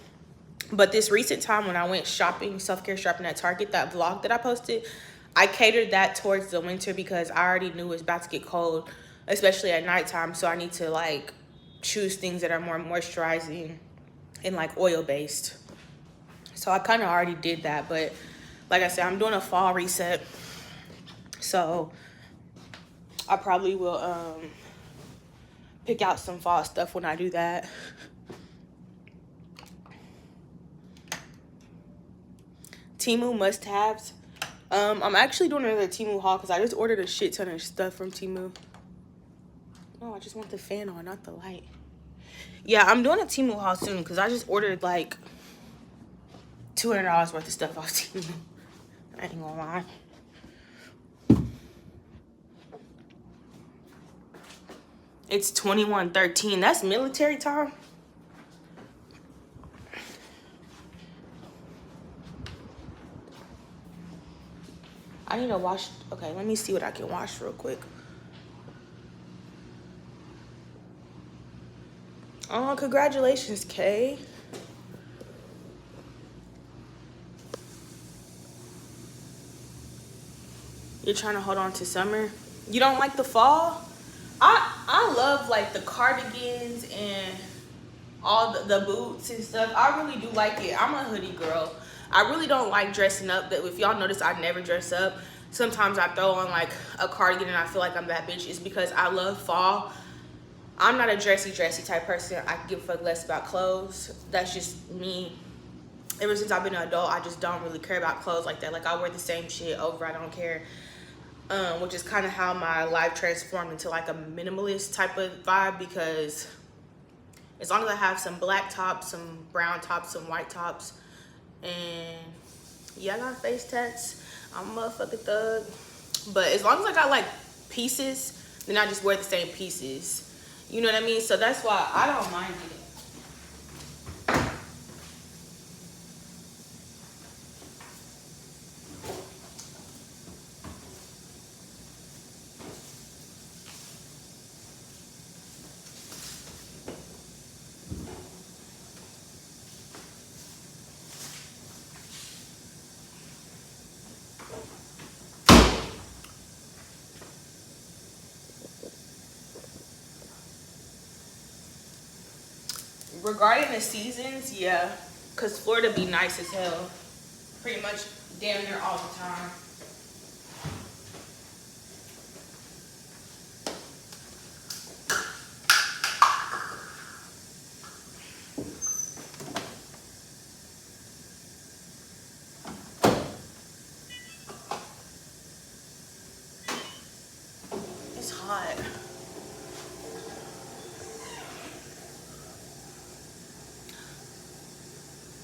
But this recent time when I went shopping, self-care shopping at Target, that vlog that I posted, I catered that towards the winter because I already knew it was about to get cold, especially at nighttime. So I need to like choose things that are more moisturizing and like oil-based. So I kind of already did that, but like I said, I'm doing a fall reset. So I probably will pick out some fall stuff when I do that. Temu must-haves. I'm actually doing another Temu haul because I just ordered a shit ton of stuff from Temu. No, I just want the fan on, not the light. Yeah, I'm doing a Temu haul soon because I just ordered like $200 worth of stuff off Temu. I ain't gonna lie. It's 21:13. That's military time. I need to wash. Okay, let me see what I can wash real quick. Oh, congratulations, Kay. You're trying to hold on to summer. You don't like the fall? I love like the cardigans and all the boots and stuff. I really do like it. I'm a hoodie girl. I really don't like dressing up. But if y'all notice, I never dress up. Sometimes I throw on like a cardigan and I feel like I'm that bitch. It's because I love fall. I'm not a dressy type person. I give a fuck less about clothes. That's just me. Ever since I've been an adult, I just don't really care about clothes like that. Like I wear the same shit over. I don't care. Which is kind of how my life transformed into like a minimalist type of vibe, because as long as I have some black tops, some brown tops, some white tops, and yeah, I got face tats. I'm a motherfucking thug. But as long as I got like pieces, then I just wear the same pieces. You know what I mean? So that's why I don't mind it. Regarding the seasons, yeah, because Florida be nice as hell. Pretty much damn near all the time. It's hot.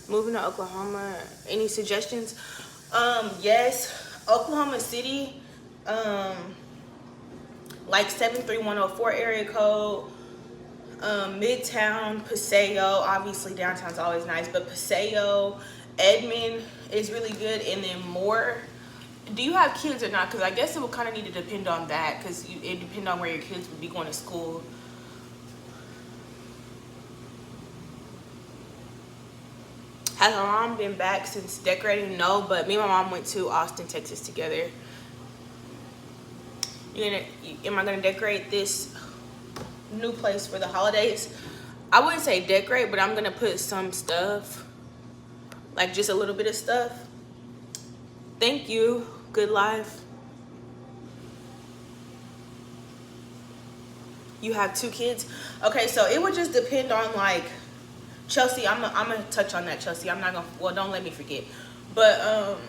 Moving to Oklahoma, any suggestions? Yes, Oklahoma City, like 73104 area code, Midtown, Paseo, obviously downtown's always nice, but Paseo, Edmond is really good, and then more. Do you have kids or not? Because I guess it would kind of need to depend on that, because it depends on where your kids would be going to school. Has my mom been back since decorating? No, but me and my mom went to Austin, Texas together. Am I gonna decorate this new place for the holidays? I wouldn't say decorate, but I'm gonna put some stuff, like just a little bit of stuff. Thank you. Good life. You have 2 kids? Okay, so it would just depend on like Chelsea. I'm gonna touch on that, Chelsea. I'm not gonna, well, don't let me forget. But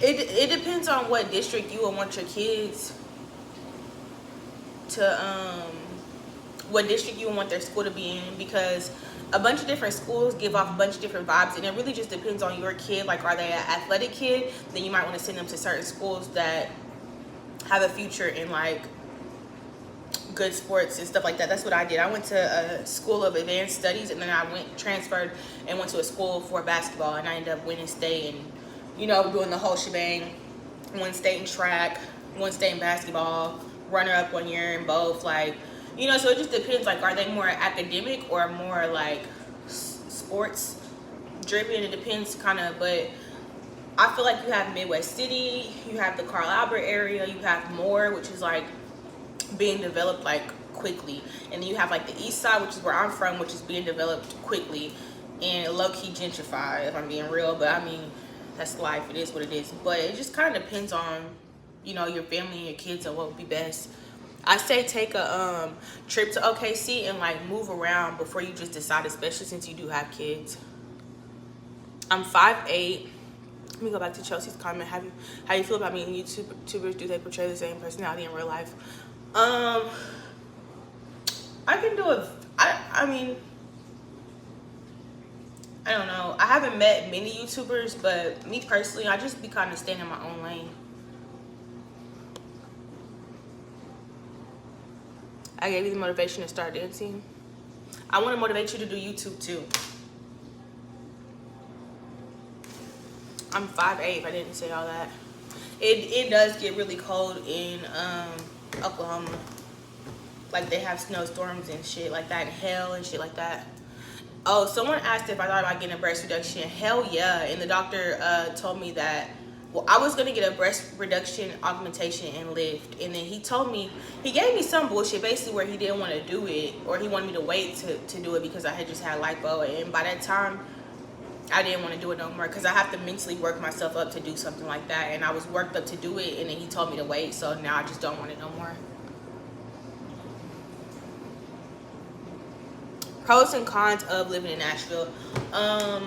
it depends on what district you would want your kids to what district you would want their school to be in, because a bunch of different schools give off a bunch of different vibes, and it really just depends on your kid. Like, are they an athletic kid? Then you might want to send them to certain schools that have a future in like good sports and stuff like that. That's what I did. I went to a school of advanced studies, and then I transferred and went to a school for basketball, and I ended up winning state and, you know, doing the whole shebang. Won state in track, won state in basketball, runner up 1 year in both. Like, you know, so it just depends. Like, are they more academic or more like sports driven? It depends kind of, but I feel like you have Midwest City, you have the Carl Albert area, you have Moore, which is like being developed like quickly, and then you have like the East Side, which is where I'm from, which is being developed quickly and low-key gentrified, if I'm being real. But I mean, that's life. It is what it is. But it just kind of depends on, you know, your family and your kids and what would be best. I say take a trip to OKC and like move around before you just decide, especially since you do have kids. I'm 5'8". Let me go back to Chelsea's comment. How you feel about me and YouTubers? Do they portray the same personality in real life? I can do it. I mean, I don't know. I haven't met many YouTubers, but me personally, I just be kind of staying in my own lane. I gave you the motivation to start dancing. I want to motivate you to do YouTube too. I'm 5'8". I didn't say all that. It does get really cold in Oklahoma. Like, they have snowstorms and shit like that, and hail and shit like that. Oh, someone asked if I thought about getting a breast reduction. Hell yeah. And the doctor told me that, well, I was gonna get a breast reduction, augmentation, and lift. And then he told me, he gave me some bullshit basically where he didn't want to do it, or he wanted me to wait to do it because I had just had lipo. And by that time, I didn't want to do it no more because I have to mentally work myself up to do something like that. And I was worked up to do it, and then he told me to wait. So now I just don't want it no more. Pros and cons of living in Nashville. I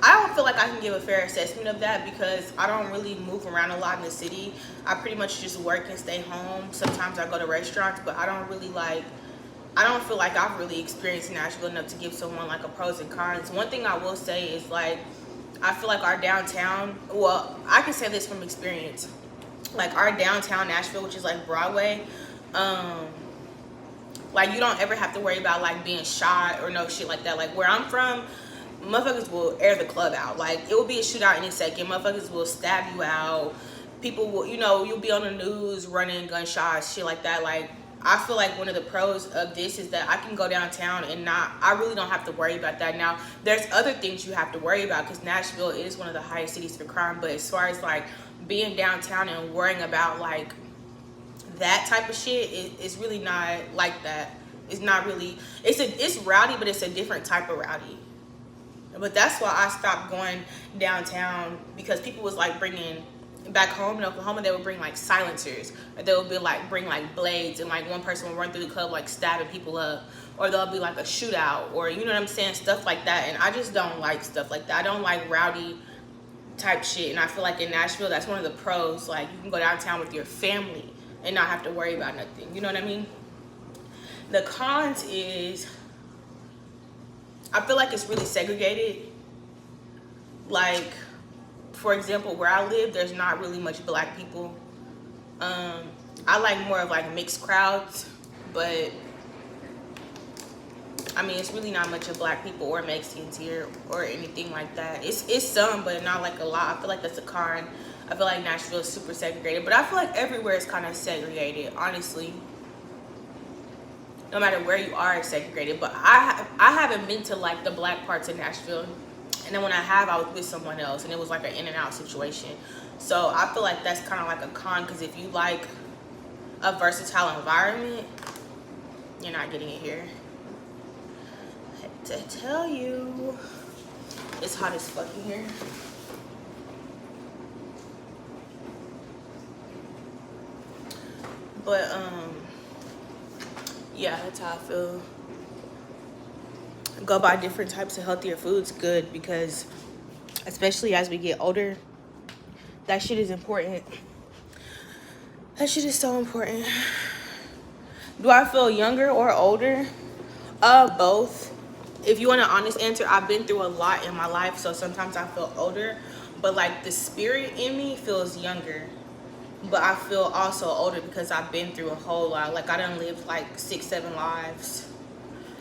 don't feel like I can give a fair assessment of that because I don't really move around a lot in the city. I pretty much just work and stay home. Sometimes I go to restaurants, but I don't feel like I've really experienced Nashville enough to give someone like a pros and cons. One thing I will say is, like, I feel like our downtown, well, I can say this from experience, like our downtown Nashville, which is like Broadway, like, you don't ever have to worry about like being shot or no shit like that. Like, where I'm from, motherfuckers will air the club out. Like, it will be a shootout any second. Motherfuckers will stab you out. People will, you know, you'll be on the news running gunshots, shit like that. Like, I feel like one of the pros of this is that I can go downtown and I really don't have to worry about that. Now, there's other things you have to worry about because Nashville is one of the highest cities for crime. But as far as like being downtown and worrying about like that type of shit, it's really not like that. It's not really, it's rowdy, but it's a different type of rowdy. But that's why I stopped going downtown, because people was like bringing, back home in Oklahoma, they would bring like silencers, or they would be like bring like blades, and like one person would run through the club like stabbing people up, or there'll be like a shootout, or you know what I'm saying, stuff like that. And I just don't like stuff like that. I don't like rowdy type shit. And I feel like in Nashville, that's one of the pros. Like, you can go downtown with your family and not have to worry about nothing. You know what I mean? The cons is, I feel like it's really segregated. Like, for example, where I live, there's not really much black people. I like more of like mixed crowds, but I mean, it's really not much of black people or Mexicans here or anything like that. It's some, but not like a lot. I feel like that's a con. I feel like Nashville is super segregated, but I feel like everywhere is kind of segregated, honestly. No matter where you are, it's segregated. But I haven't been to like the black parts of Nashville, and then when I have, I was with someone else, and it was like an in and out situation. So I feel like that's kind of like a con, because if you like a versatile environment, you're not getting it here. I have to tell you, it's hot as fuck in here. But yeah, that's how I feel. Go buy different types of healthier foods, good, because especially as we get older, that shit is important. That shit is so important. Do I feel younger or older? Both. If you want an honest answer, I've been through a lot in my life, so sometimes I feel older, but like the spirit in me feels younger. But I feel also older because I've been through a whole lot. Like I done lived like 6, 7 lives,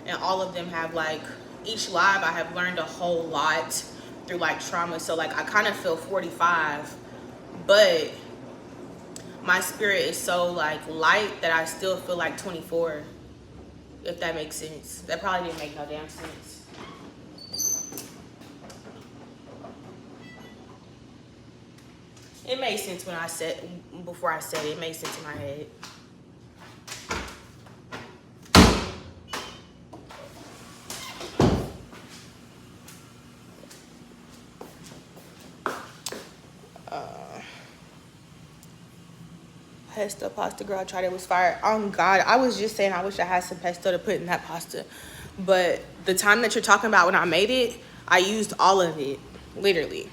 and all of them have like, each life I have learned a whole lot through like trauma. So like I kind of feel 45, but my spirit is so like light that I still feel like 24. If that makes sense. That probably didn't make no damn sense. It made sense when I said, before I said it, it made sense in my head. Pesto pasta, girl, I tried it, was fire. Oh God, I was just saying I wish I had some pesto to put in that pasta. But the time that you're talking about when I made it, I used all of it, literally.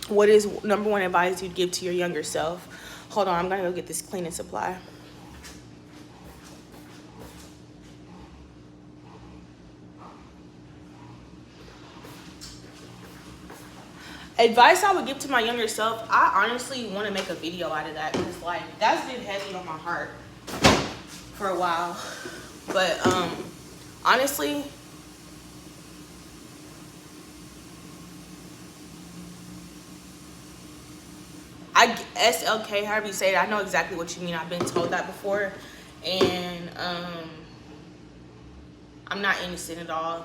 What is number one advice you'd give to your younger self? Hold on, I'm gonna go get this cleaning supply. Advice I would give to my younger self, I honestly want to make a video out of that because like that's been heavy on my heart for a while. But honestly, SLK, however you say it, I know exactly what you mean. I've been told that before, and I'm not innocent at all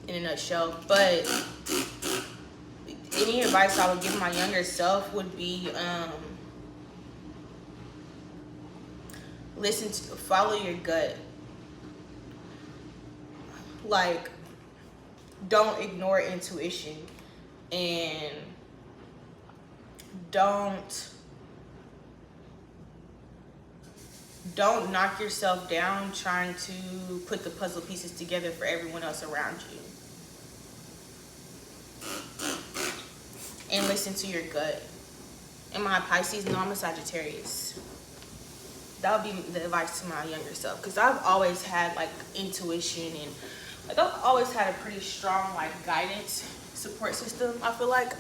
in a nutshell. But any advice I would give my younger self would be follow your gut. Like, don't ignore intuition, and don't knock yourself down trying to put the puzzle pieces together for everyone else around you. And listen to your gut. Am I a Pisces? No, I'm a Sagittarius. That would be the advice to my younger self, because I've always had like intuition, and like I've always had a pretty strong like guidance support system. I feel like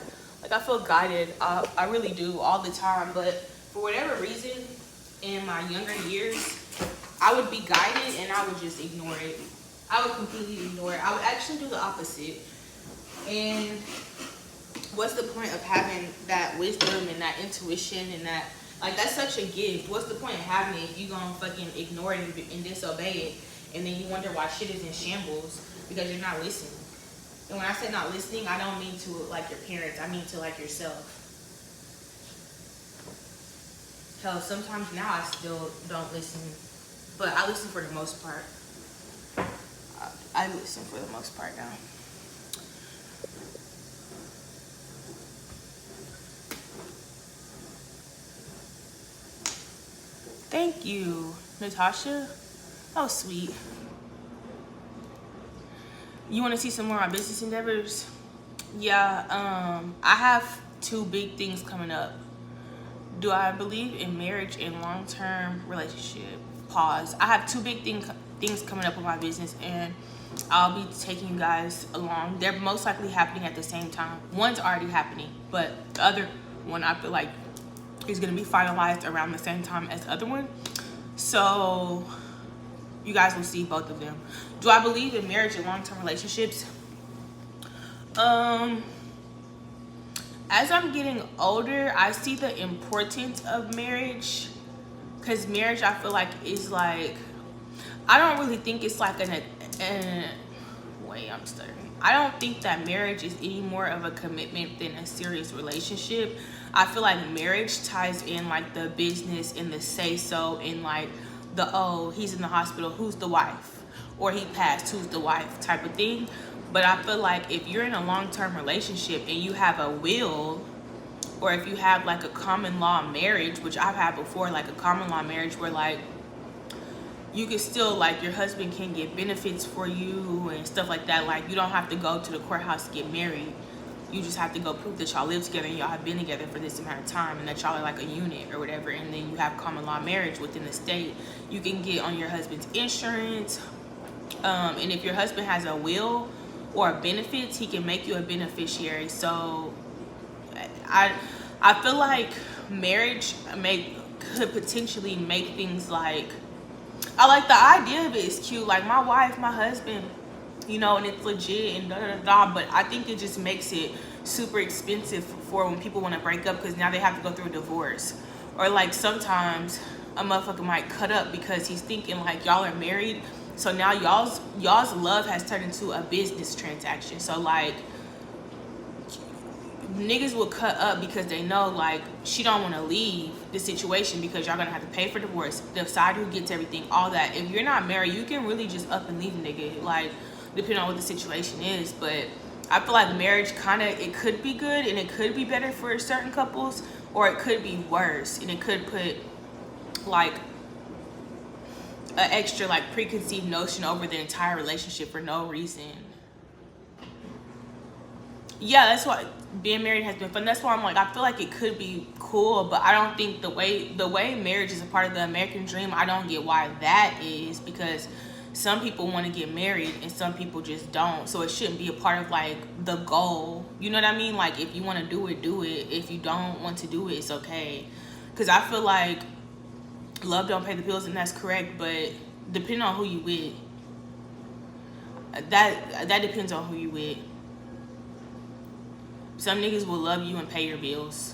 I feel guided. I really do all the time, but for whatever reason in my younger years, I would be guided and I would just ignore it. I would completely ignore it. I would actually do the opposite. And what's the point of having that wisdom and that intuition and that, like, that's such a gift. What's the point of having it if you're gonna fucking ignore it and disobey it, and then you wonder why shit is in shambles because you're not listening? And when I say not listening, I don't mean to like your parents, I mean to like yourself. Hell, sometimes now I still don't listen, but I listen for the most part. I listen for the most part now. Thank you, Natasha. That was sweet. You want to see some more of my business endeavors? Yeah, I have 2 big things coming up. Do I believe in marriage and long-term relationship? Pause. I have 2 big things coming up with my business, and I'll be taking you guys along. They're most likely happening at the same time. One's already happening, but the other one I feel like is going to be finalized around the same time as the other one. So you guys will see both of them. Do I believe in marriage and long-term relationships? As I'm getting older, I see the importance of marriage, because marriage, I feel like, is like, I don't really think it's like wait, I'm stuttering. I don't think that marriage is any more of a commitment than a serious relationship. I feel like marriage ties in like the business and the say-so, and like the, oh, he's in the hospital, who's the wife? Or he passed, who's the wife type of thing. But I feel like if you're in a long-term relationship and you have a will, or if you have like a common law marriage, which I've had before, like a common law marriage where like you can still, like, your husband can get benefits for you and stuff like that. Like, you don't have to go to the courthouse to get married. You just have to go prove that y'all live together and y'all have been together for this amount of time and that y'all are like a unit or whatever. And then you have common law marriage within the state. You can get on your husband's insurance. And if your husband has a will or benefits, he can make you a beneficiary. So I feel like marriage could potentially make things like, I like the idea of it, is cute. Like my wife, my husband, you know, and it's legit and da da da. But I think it just makes it super expensive for when people want to break up, because now they have to go through a divorce. Or like sometimes a motherfucker might cut up because he's thinking like y'all are married. So now y'all's love has turned into a business transaction. So like niggas will cut up because they know like she don't want to leave the situation because y'all gonna have to pay for divorce, decide who gets everything, all that. If you're not married, you can really just up and leave a nigga, like depending on what the situation is. But I feel like marriage kind of, it could be good and it could be better for certain couples, or it could be worse and it could put like an extra like preconceived notion over the entire relationship for no reason. Yeah, that's why being married has been fun. That's why I'm like, I feel like it could be cool, but I don't think the way marriage is a part of the American dream, I don't get why that is, because some people want to get married and some people just don't. So it shouldn't be a part of like the goal. You know what I mean? Like if you want to do it, do it. If you don't want to do it, it's okay. Because I feel like love don't pay the bills, and that's correct, but depending on who you with, that depends on who you with. Some niggas will love you and pay your bills.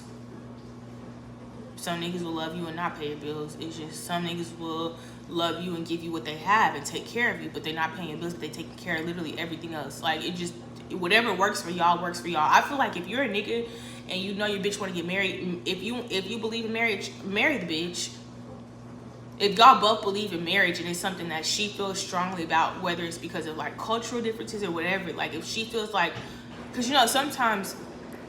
Some niggas will love you and not pay your bills. It's just some niggas will love you and give you what they have and take care of you, but they're not paying your bills, but they taking care of literally everything else. Like it just, whatever works for y'all works for y'all. I feel like if you're a nigga and you know your bitch want to get married, if you believe in marriage, marry the bitch. If y'all both believe in marriage and it's something that she feels strongly about, whether it's because of like cultural differences or whatever, like if she feels like, because you know sometimes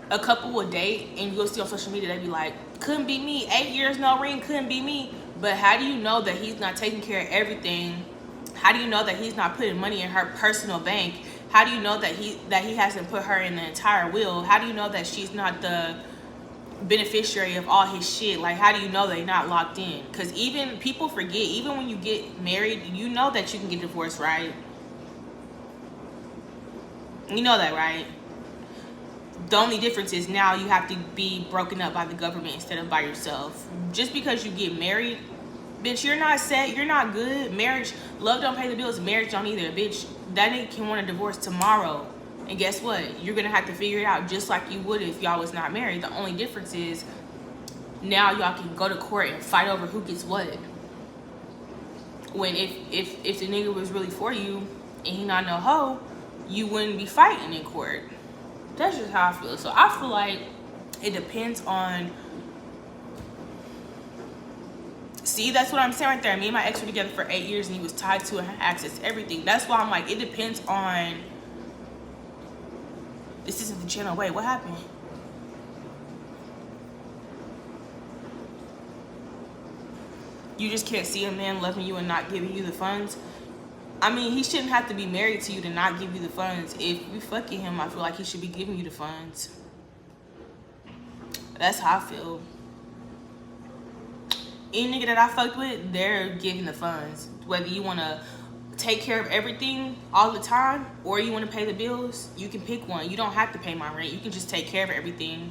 a couple will date and you'll see on social media they be like, couldn't be me, 8 years no ring, couldn't be me. But how do you know that he's not taking care of everything? How do you know that he's not putting money in her personal bank? How do you know that he hasn't put her in the entire will? How do you know that she's not the beneficiary of all his shit? Like how do you know they're not locked in? Because even people forget, even when you get married, you know that you can get divorced, right? You know that, right? The only difference is now you have to be broken up by the government instead of by yourself. Just because you get married, bitch, you're not set, you're not good. Marriage, love don't pay the bills, marriage don't either. Bitch, that nigga can want a divorce tomorrow. And guess what? You're gonna have to figure it out just like you would if y'all was not married. The only difference is now y'all can go to court and fight over who gets what. When if the nigga was really for you and he not no hoe, you wouldn't be fighting in court. That's just how I feel. So I feel like it depends on, see, that's what I'm saying right there. Me and my ex were together for 8 years and he was tied to and had access to everything. That's why I'm like, it depends on, this isn't the channel. Wait, what happened? You just can't see a man loving you and not giving you the funds. I mean, he shouldn't have to be married to you to not give you the funds. If you fucking him, I feel like he should be giving you the funds. That's how I feel. Any nigga that I fucked with, they're giving the funds. Whether you want to take care of everything all the time or you want to pay the bills, you can pick one. You don't have to pay my rent. You can just take care of everything.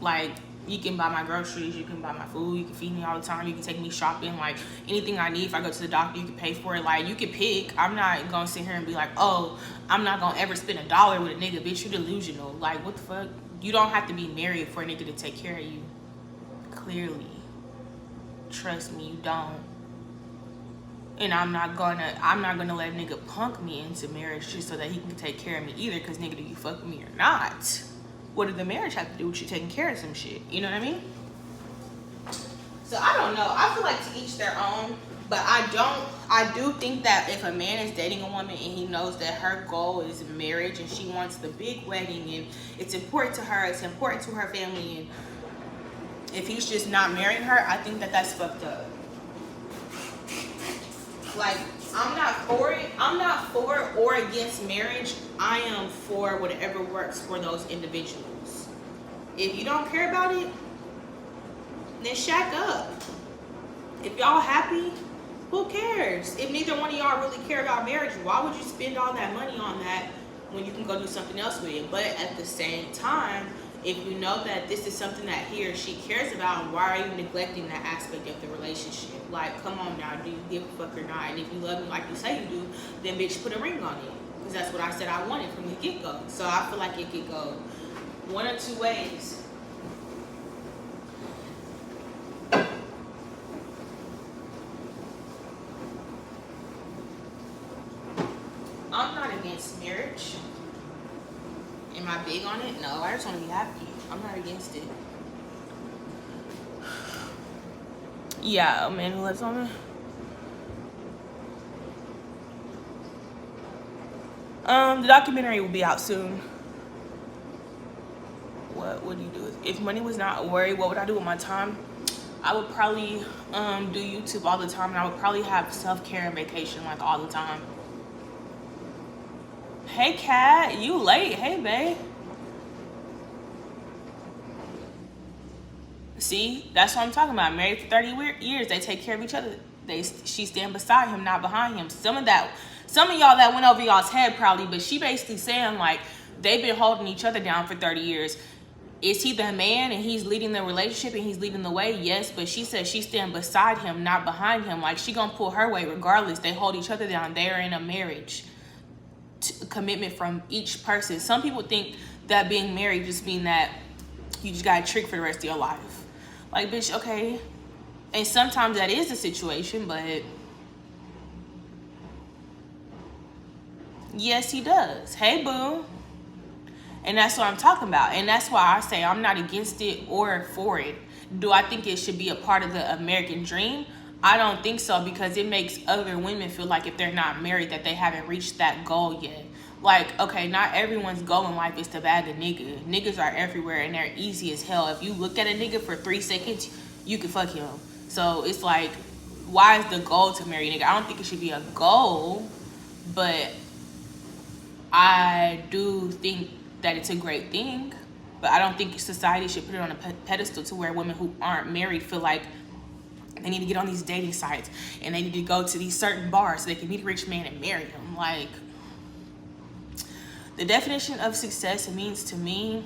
Like, you can buy my groceries, you can buy my food, you can feed me all the time, you can take me shopping, like anything I need. If I go to the doctor, you can pay for it. Like, you can pick. I'm not gonna sit here and be like, oh, I'm not gonna ever spend $1 with a nigga. Bitch, you delusional. Like, what the fuck? You don't have to be married for a nigga to take care of you. Clearly. Trust me, you don't. And I'm not gonna let a nigga punk me into marriage just so that he can take care of me either. Cause nigga, do you fuck with me or not? What did the marriage have to do with you taking care of some shit? You know what I mean? So I don't know. I feel like to each their own. But I do think that if a man is dating a woman and he knows that her goal is marriage and she wants the big wedding and it's important to her, it's important to her family, and if he's just not marrying her, I think that that's fucked up. Like, I'm not for it. I'm not for or against marriage. I am for whatever works for those individuals. If you don't care about it, then shack up. If y'all happy, who cares? If neither one of y'all really care about marriage, why would you spend all that money on that when you can go do something else with it? But at the same time, if you know that this is something that he or she cares about, why are you neglecting that aspect of the relationship? Like, come on now, do you give a fuck or not? And if you love me like you say you do, then bitch, put a ring on it. Because that's what I said I wanted from the get-go. So I feel like it could go one or two ways. I'm not against marriage. Am I big on it? No, I just want to be happy. I'm not against it. Yeah, a man who lives on me. The documentary will be out soon. What would you do? If money was not a worry, what would I do with my time? I would probably do YouTube all the time, and I would probably have self-care and vacation like all the time. Hey, Kat, you late. Hey, babe. See, that's what I'm talking about. Married for 30 years, they take care of each other. She stand beside him, not behind him. Some of y'all that went over y'all's head probably, but she basically saying like they've been holding each other down for 30 years. Is he the man and he's leading the relationship and he's leading the way? Yes, but she said she stand beside him, not behind him. Like she gonna pull her weight regardless. They hold each other down. They are in a marriage. Commitment from each person. Some people think that being married just mean that you just got a trick for the rest of your life. Like, bitch, okay. And sometimes that is the situation, but yes, he does. Hey, boo. And that's what I'm talking about. And that's why I say I'm not against it or for it. Do I think it should be a part of the American dream? I don't think so, because it makes other women feel like if they're not married that they haven't reached that goal yet. Like, okay, not everyone's goal in life is to bag a nigga. Niggas are everywhere and they're easy as hell. If you look at a nigga for 3 seconds, you can fuck him. So it's like, why is the goal to marry a nigga? I don't think it should be a goal, but I do think that it's a great thing. But I don't think society should put it on a pedestal to where women who aren't married feel like they need to get on these dating sites and they need to go to these certain bars so they can meet a rich man and marry him. Like, the definition of success means to me,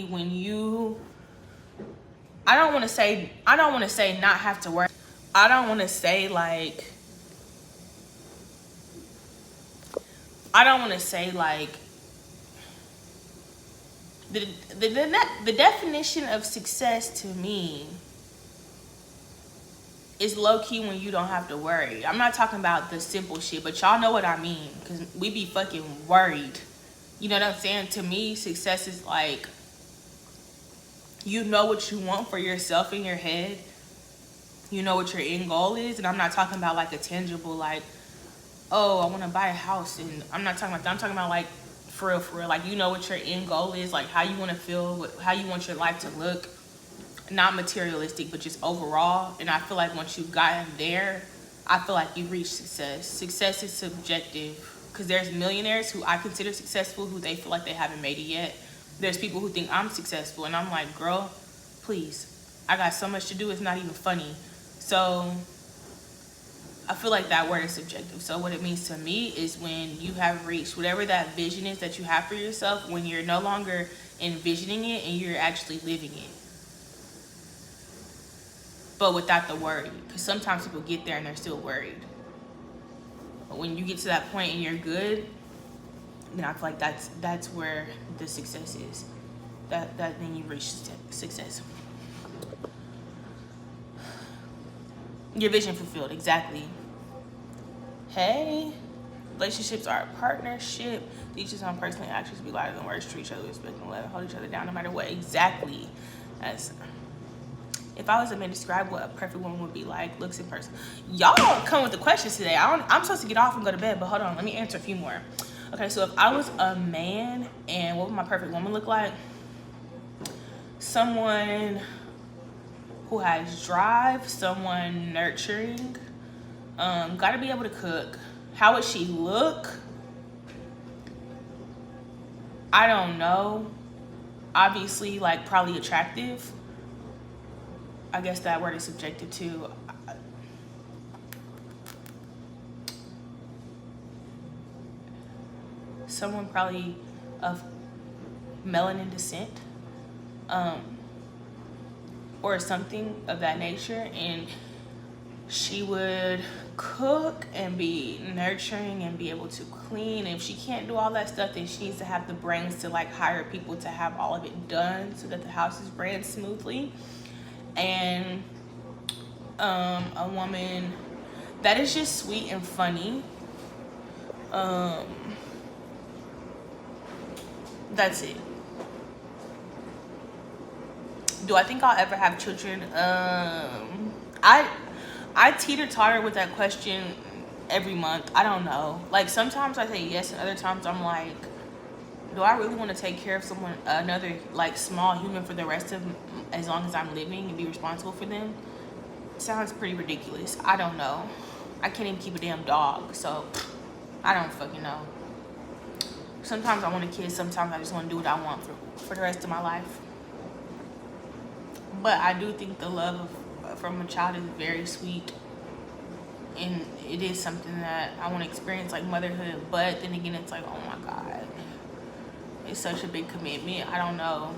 when you, I don't want to say not have to work. I don't want to say like the definition of success to me is low-key when you don't have to worry. I'm not talking about the simple shit, but y'all know what I mean, because we be fucking worried. You know what I'm saying? To me, success is like, you know what you want for yourself in your head. You know what your end goal is. And I'm not talking about like a tangible, like, oh, I want to buy a house. And I'm not talking about that. I'm talking about like, for real. Like, you know what your end goal is, like how you want to feel, how you want your life to look. Not materialistic, but just overall. And I feel like once you've gotten there, I feel like you've reached success. Success is subjective, because there's millionaires who I consider successful who they feel like they haven't made it yet. There's people who think I'm successful, and I'm like, girl, please, I got so much to do, it's not even funny. So I feel like that word is subjective. So what it means to me is when you have reached whatever that vision is that you have for yourself, when you're no longer envisioning it and you're actually living it, but without the worry. Because sometimes people get there and they're still worried. But when you get to that point and you're good, then I feel like that's where the success is. That then you reach success. Your vision fulfilled, exactly. Hey, relationships are a partnership. Teach on personally actions, be lighter than words, treat each other with respect and love, hold each other down no matter what. Exactly. If I was a man, describe what a perfect woman would be like, looks in person. Y'all come with the questions today. I'm supposed to get off and go to bed, but hold on, let me answer a few more. Okay, so if I was a man, and what would my perfect woman look like? someone who has drive, someone nurturing, gotta be able to cook. How would she look? I don't know. Obviously, like, probably attractive. I guess that word is subjective too. Someone probably of melanin descent, or something of that nature, and she would cook and be nurturing and be able to clean. And if she can't do all that stuff, then she needs to have the brains to like hire people to have all of it done so that the house is ran smoothly. And a woman that is just sweet and funny. That's it. Do I think I'll ever have children? I teeter-totter with that question every month. I don't know. Like, sometimes I say yes, and other times I'm like, do I really want to take care of someone, another like small human, for the rest of as long as I'm living and be responsible for them? Sounds pretty ridiculous. I don't know. I can't even keep a damn dog, so I don't fucking know. Sometimes I want a kid, sometimes I just want to do what I want for the rest of my life. But I do think the love from a child is very sweet, and it is something that I want to experience, like motherhood. But then again, it's like, oh my God, it's such a big commitment. I don't know.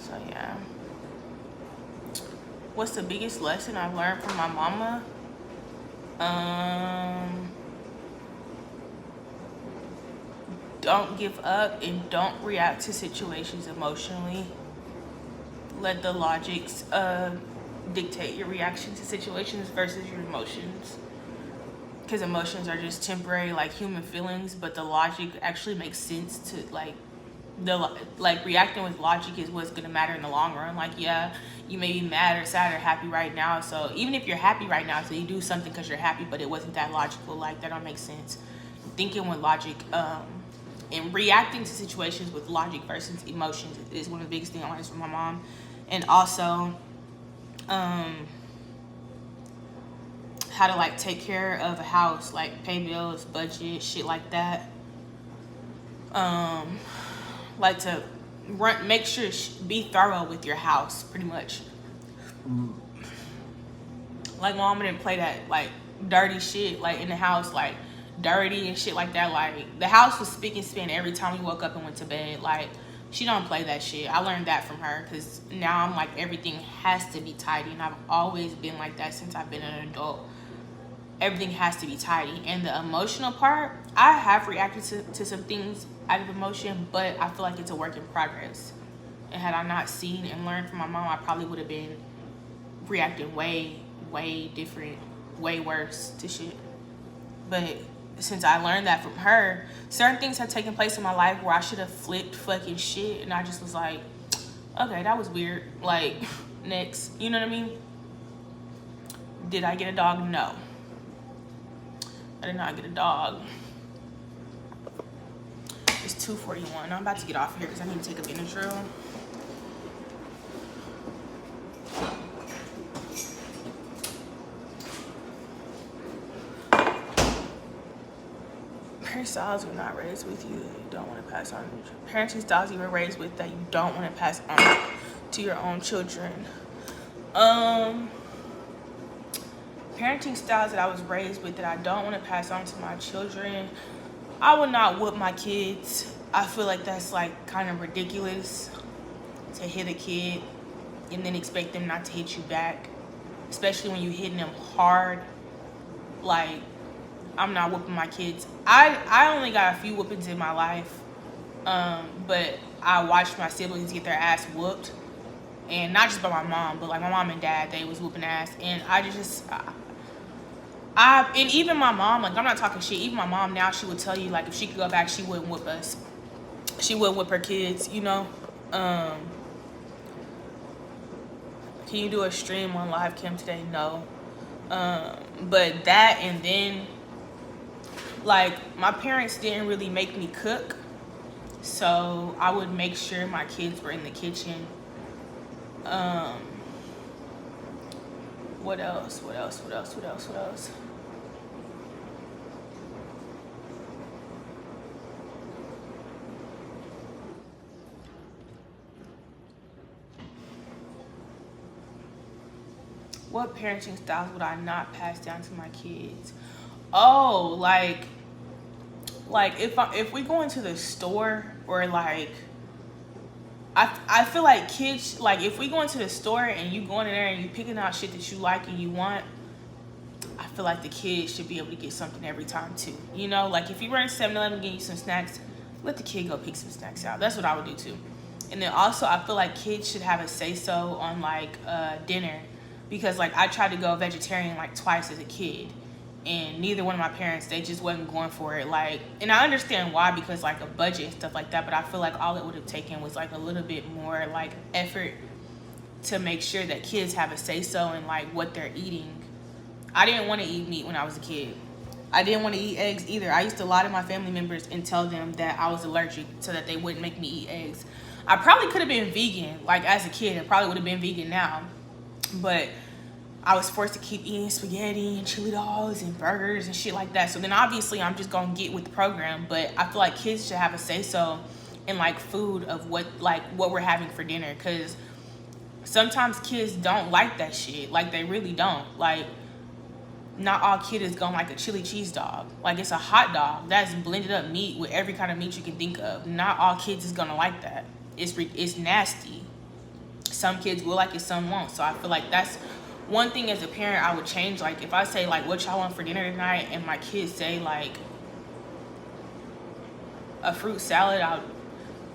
So yeah. What's the biggest lesson I've learned from my mama? Don't give up and don't react to situations emotionally. Let the logics dictate your reaction to situations versus your emotions. Because emotions are just temporary, like human feelings, but the logic actually makes sense to reacting with logic is what's gonna matter in the long run. Like, yeah, you may be mad or sad or happy right now, so even if you're happy right now, so you do something because you're happy, but it wasn't that logical, like, that don't make sense. Thinking with logic and reacting to situations with logic versus emotions is one of the biggest things I learned from my mom. And also how to like take care of a house, like pay bills, budget, shit like that. Like to make sure, be thorough with your house, pretty much. Like, mama didn't play that like dirty shit like in the house, like dirty and shit like that. Like, the house was spick and span every time we woke up and went to bed. Like, she don't play that shit. I learned that from her, because now I'm like, everything has to be tidy, and I've always been like that since I've been an adult. Everything has to be tidy. And the emotional part, I have reacted to some things out of emotion, but I feel like it's a work in progress. And had I not seen and learned from my mom, I probably would have been reacting way different, way worse to shit. But since I learned that from her, certain things have taken place in my life where I should have flipped fucking shit, and I just was like, okay, that was weird, like, next. You know what I mean? Did I get a dog? No, I did not get a dog. It's 2:41. I'm about to get off of here because I need to take a Benadryl. Parent styles you were not raised with you don't want to pass on. Parenting styles you were raised with that you don't want to pass on to your own children. Parenting styles that I was raised with that I don't want to pass on to my children. I would not whoop my kids. I feel like that's like kind of ridiculous to hit a kid and then expect them not to hit you back, especially when you're hitting them hard. Like, I'm not whooping my kids. I only got a few whoopings in my life, but I watched my siblings get their ass whooped, and not just by my mom, but like my mom and dad, they was whooping ass, and and even my mom, like, I'm not talking shit, even my mom now, she would tell you, like, if she could go back, she wouldn't whip us. She would whip her kids, you know? Can you do a stream on live cam today? No. But that, and then like my parents didn't really make me cook, so I would make sure my kids were in the kitchen. What else? What parenting styles would I not pass down to my kids? Oh, like if we go into the store, or like I feel like kids, like if we go into the store and you go in there and you picking out shit that you like and you want, I feel like the kids should be able to get something every time too. You know, like if you run to 7-Eleven getting you some snacks, let the kid go pick some snacks out. That's what I would do too. And then also I feel like kids should have a say-so on like dinner, because like I tried to go vegetarian like twice as a kid, and neither one of my parents, they just wasn't going for it. Like, and I understand why, because like a budget and stuff like that, but I feel like all it would have taken was like a little bit more like effort to make sure that kids have a say-so in like what they're eating. I didn't want to eat meat when I was a kid. I didn't want to eat eggs either. I used to lie to my family members and tell them that I was allergic so that they wouldn't make me eat eggs. I probably could have been vegan, like as a kid. I probably would have been vegan now, but I was forced to keep eating spaghetti and chili dogs and burgers and shit like that. So then obviously I'm just gonna get with the program. But I feel like kids should have a say-so in like food of what we're having for dinner, because sometimes kids don't like that shit. Like they really don't. Like not all kids is gonna like a chili cheese dog. Like it's a hot dog that's blended up meat with every kind of meat you can think of. Not all kids is gonna like that. It's nasty. Some kids will like it, some won't. So I feel like that's one thing as a parent I would change. Like if I say like what y'all want for dinner tonight and my kids say like a fruit salad, I would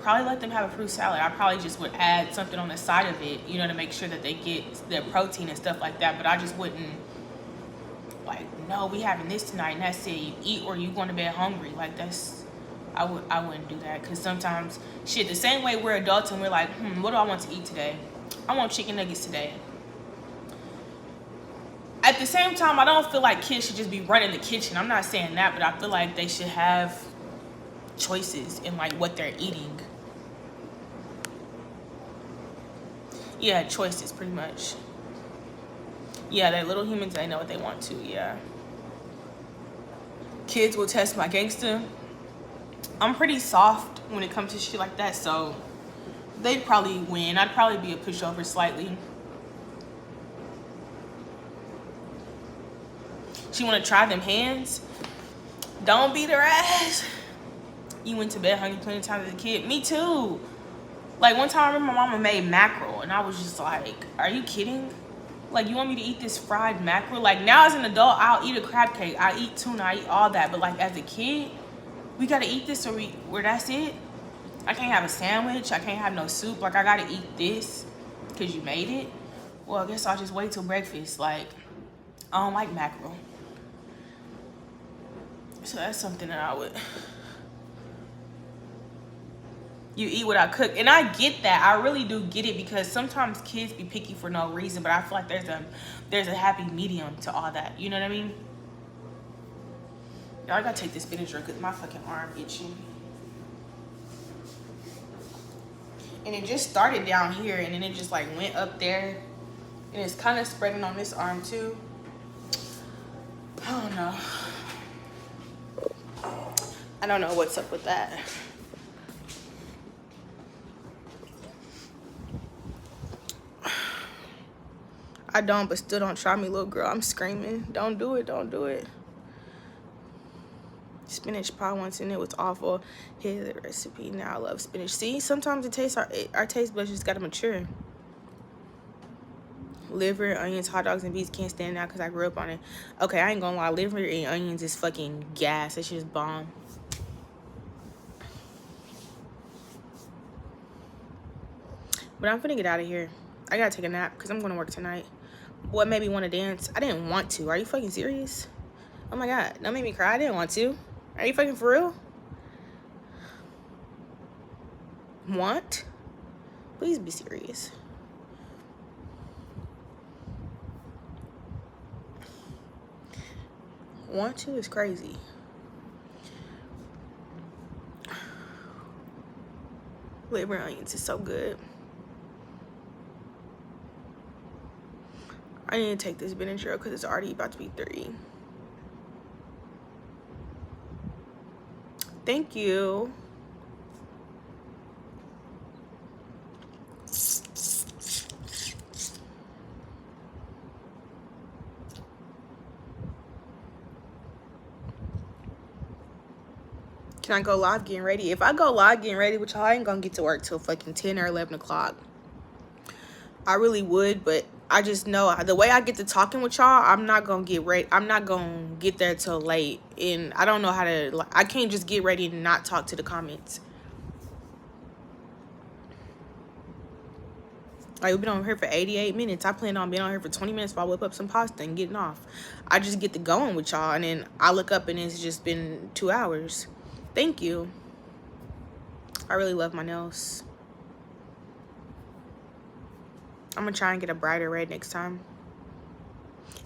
probably let them have a fruit salad. I probably just would add something on the side of it, you know, to make sure that they get their protein and stuff like that. But I just wouldn't like, no, we having this tonight and that's it. You eat or you going to bed hungry. Like that's, I wouldn't do that, because sometimes shit, the same way we're adults and we're like, what do I want to eat today? I want chicken nuggets today. At the same time, I don't feel like kids should just be running the kitchen. I'm not saying that, but I feel like they should have choices in like what they're eating. Yeah, choices pretty much. Yeah, they're little humans. They know what they want to. Yeah. Kids will test my gangster. I'm pretty soft when it comes to shit like that, so they'd probably win. I'd probably be a pushover slightly. She want to try them hands? Don't beat her ass. You went to bed hungry plenty of times as a kid. Me too. Like one time I remember my mama made mackerel and I was just like, are you kidding? Like you want me to eat this fried mackerel? Like now as an adult, I'll eat a crab cake. I eat tuna, I eat all that. But like as a kid, we gotta eat this or that's it? I can't have a sandwich. I can't have no soup. Like I gotta eat this because you made it? Well, I guess I'll just wait till breakfast. Like I don't like mackerel. So that's something that I would... You eat what I cook. And I get that. I really do get it, because sometimes kids be picky for no reason, but I feel like there's a happy medium to all that. You know what I mean? Y'all, I gotta take this spinach real because my fucking arm itching. And it just started down here and then it just like went up there. And it's kind of spreading on this arm too. I don't know. I don't know what's up with that. I don't, but still don't try me, little girl. I'm screaming. Don't do it. Don't do it. Spinach pie once in it was awful. Here's the recipe. Now I love spinach. See, sometimes it tastes our taste buds just gotta mature. Liver, onions, hot dogs, and beets can't stand out because I grew up on it. Okay, I ain't gonna lie. Liver and onions is fucking gas. It's just bomb. But I'm finna get out of here. I gotta take a nap because I'm gonna work tonight. What made me want to dance? I didn't want to. Are you fucking serious? Oh my god, don't make me cry. I didn't want to. Are you fucking for real? Want? Please be serious. Want to is crazy. Liver onions is so good. I need to take this Benadryl because it's already about to be 3. Thank you. Can I go live getting ready? If I go live getting ready with y'all, I ain't gonna get to work till fucking 10 or 11 o'clock. I really would, but I just know the way I get to talking with y'all, I'm not gonna get ready. I'm not gonna get there till late, and I don't know how to. Like, I can't just get ready and not talk to the comments. Like, we've been on here for 88 minutes. I plan on being on here for 20 minutes while I whip up some pasta and getting off. I just get to going with y'all, and then I look up and it's just been 2 hours. Thank you. I really love my nails. I'm gonna try and get a brighter red next time.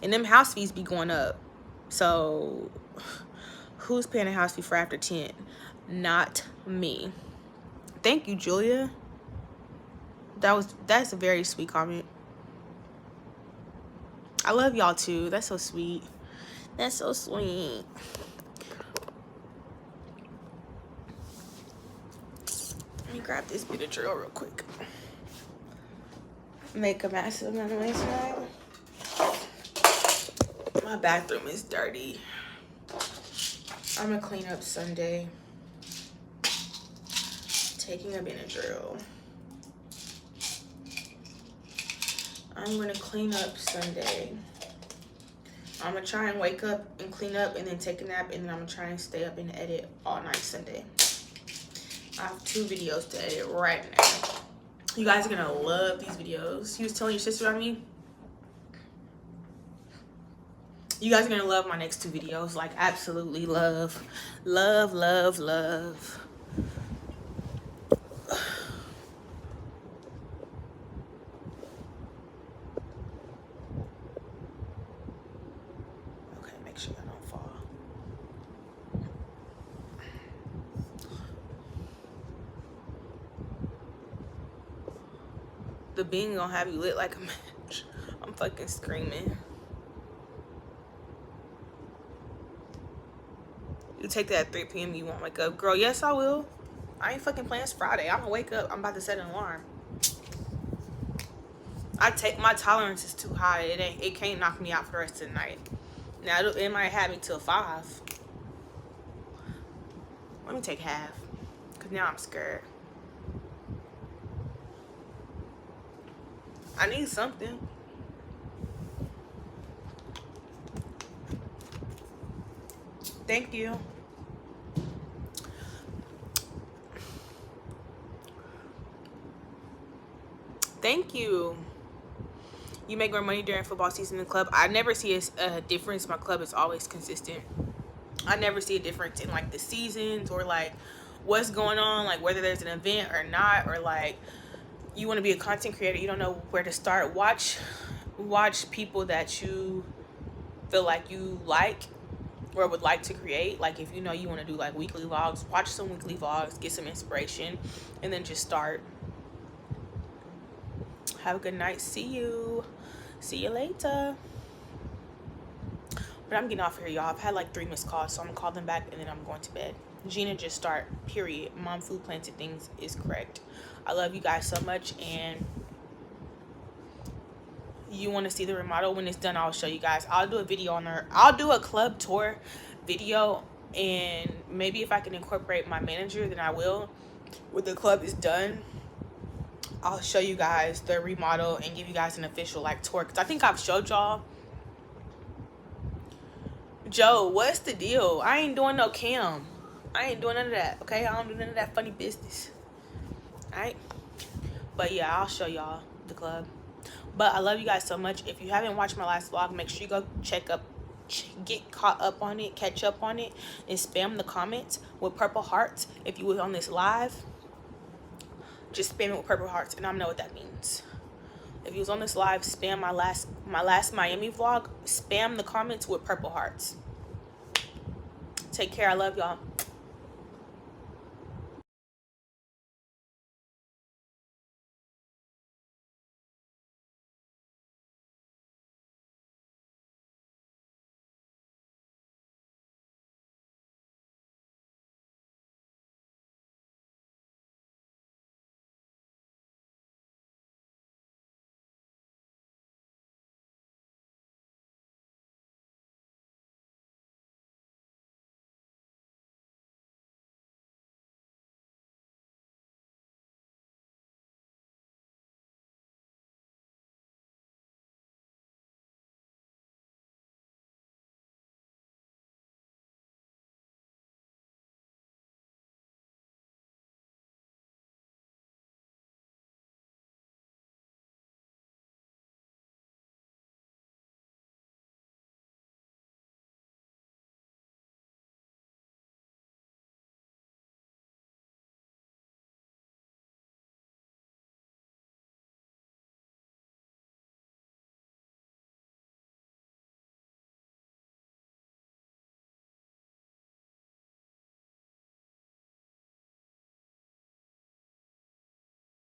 And them house fees be going up. So who's paying a house fee for after 10? Not me. Thank you, Julia. That's a very sweet comment. I love y'all too. That's so sweet. That's so sweet. Let me grab this Benadryl real quick. Make a massive amount of noise tonight. My bathroom is dirty. I'm gonna clean up Sunday. Taking a Benadryl. I'm gonna clean up Sunday. I'm gonna try and wake up and clean up and then take a nap, and then I'm gonna try and stay up and edit all night Sunday. I have 2 videos to edit right now. You guys are gonna love these videos. You was telling your sister about me? You guys are gonna love my next 2 videos. Like, absolutely love. Love, love, love. Okay, make sure I don't fall. The bean gonna have you lit like a match. I'm fucking screaming. You take that at 3 p.m. you won't wake up. Girl, yes I will. I ain't fucking playing. It's Friday. I'm gonna wake up. I'm about to set an alarm. My tolerance is too high. It can't knock me out for the rest of the night. Now it might have me till 5. Let me take half. Cause now I'm scared. I need something. Thank you. Thank you. You make more money during football season in the club. I never see a difference. My club is always consistent. I never see a difference in like the seasons or like what's going on, like whether there's an event or not, or like you want to be a content creator, you don't know where to start. Watch people that you feel like you like or would like to create. Like if you know you want to do like weekly vlogs, watch some weekly vlogs, get some inspiration, and then just start. Have a good night. See you later. But I'm getting off here, y'all. I've had like 3 missed calls, so I'm gonna call them back and then I'm going to bed. Gina, just start, period. Mom food planted things is correct. I love you guys so much, and you want to see the remodel. When it's done, I'll show you guys. I'll do a video on there. I'll do a club tour video, and maybe if I can incorporate my manager, then I will. When the club is done, I'll show you guys the remodel and give you guys an official like tour, because I think I've showed y'all. Joe, what's the deal? I ain't doing no cam. I ain't doing none of that, okay? I don't do none of that funny business. Alright? But yeah, I'll show y'all the club. But I love you guys so much. If you haven't watched my last vlog, make sure you go get caught up on it, catch up on it, and spam the comments with purple hearts. If you was on this live, just spam it with purple hearts, and I know what that means. If you was on this live, spam my last Miami vlog, spam the comments with purple hearts. Take care. I love y'all.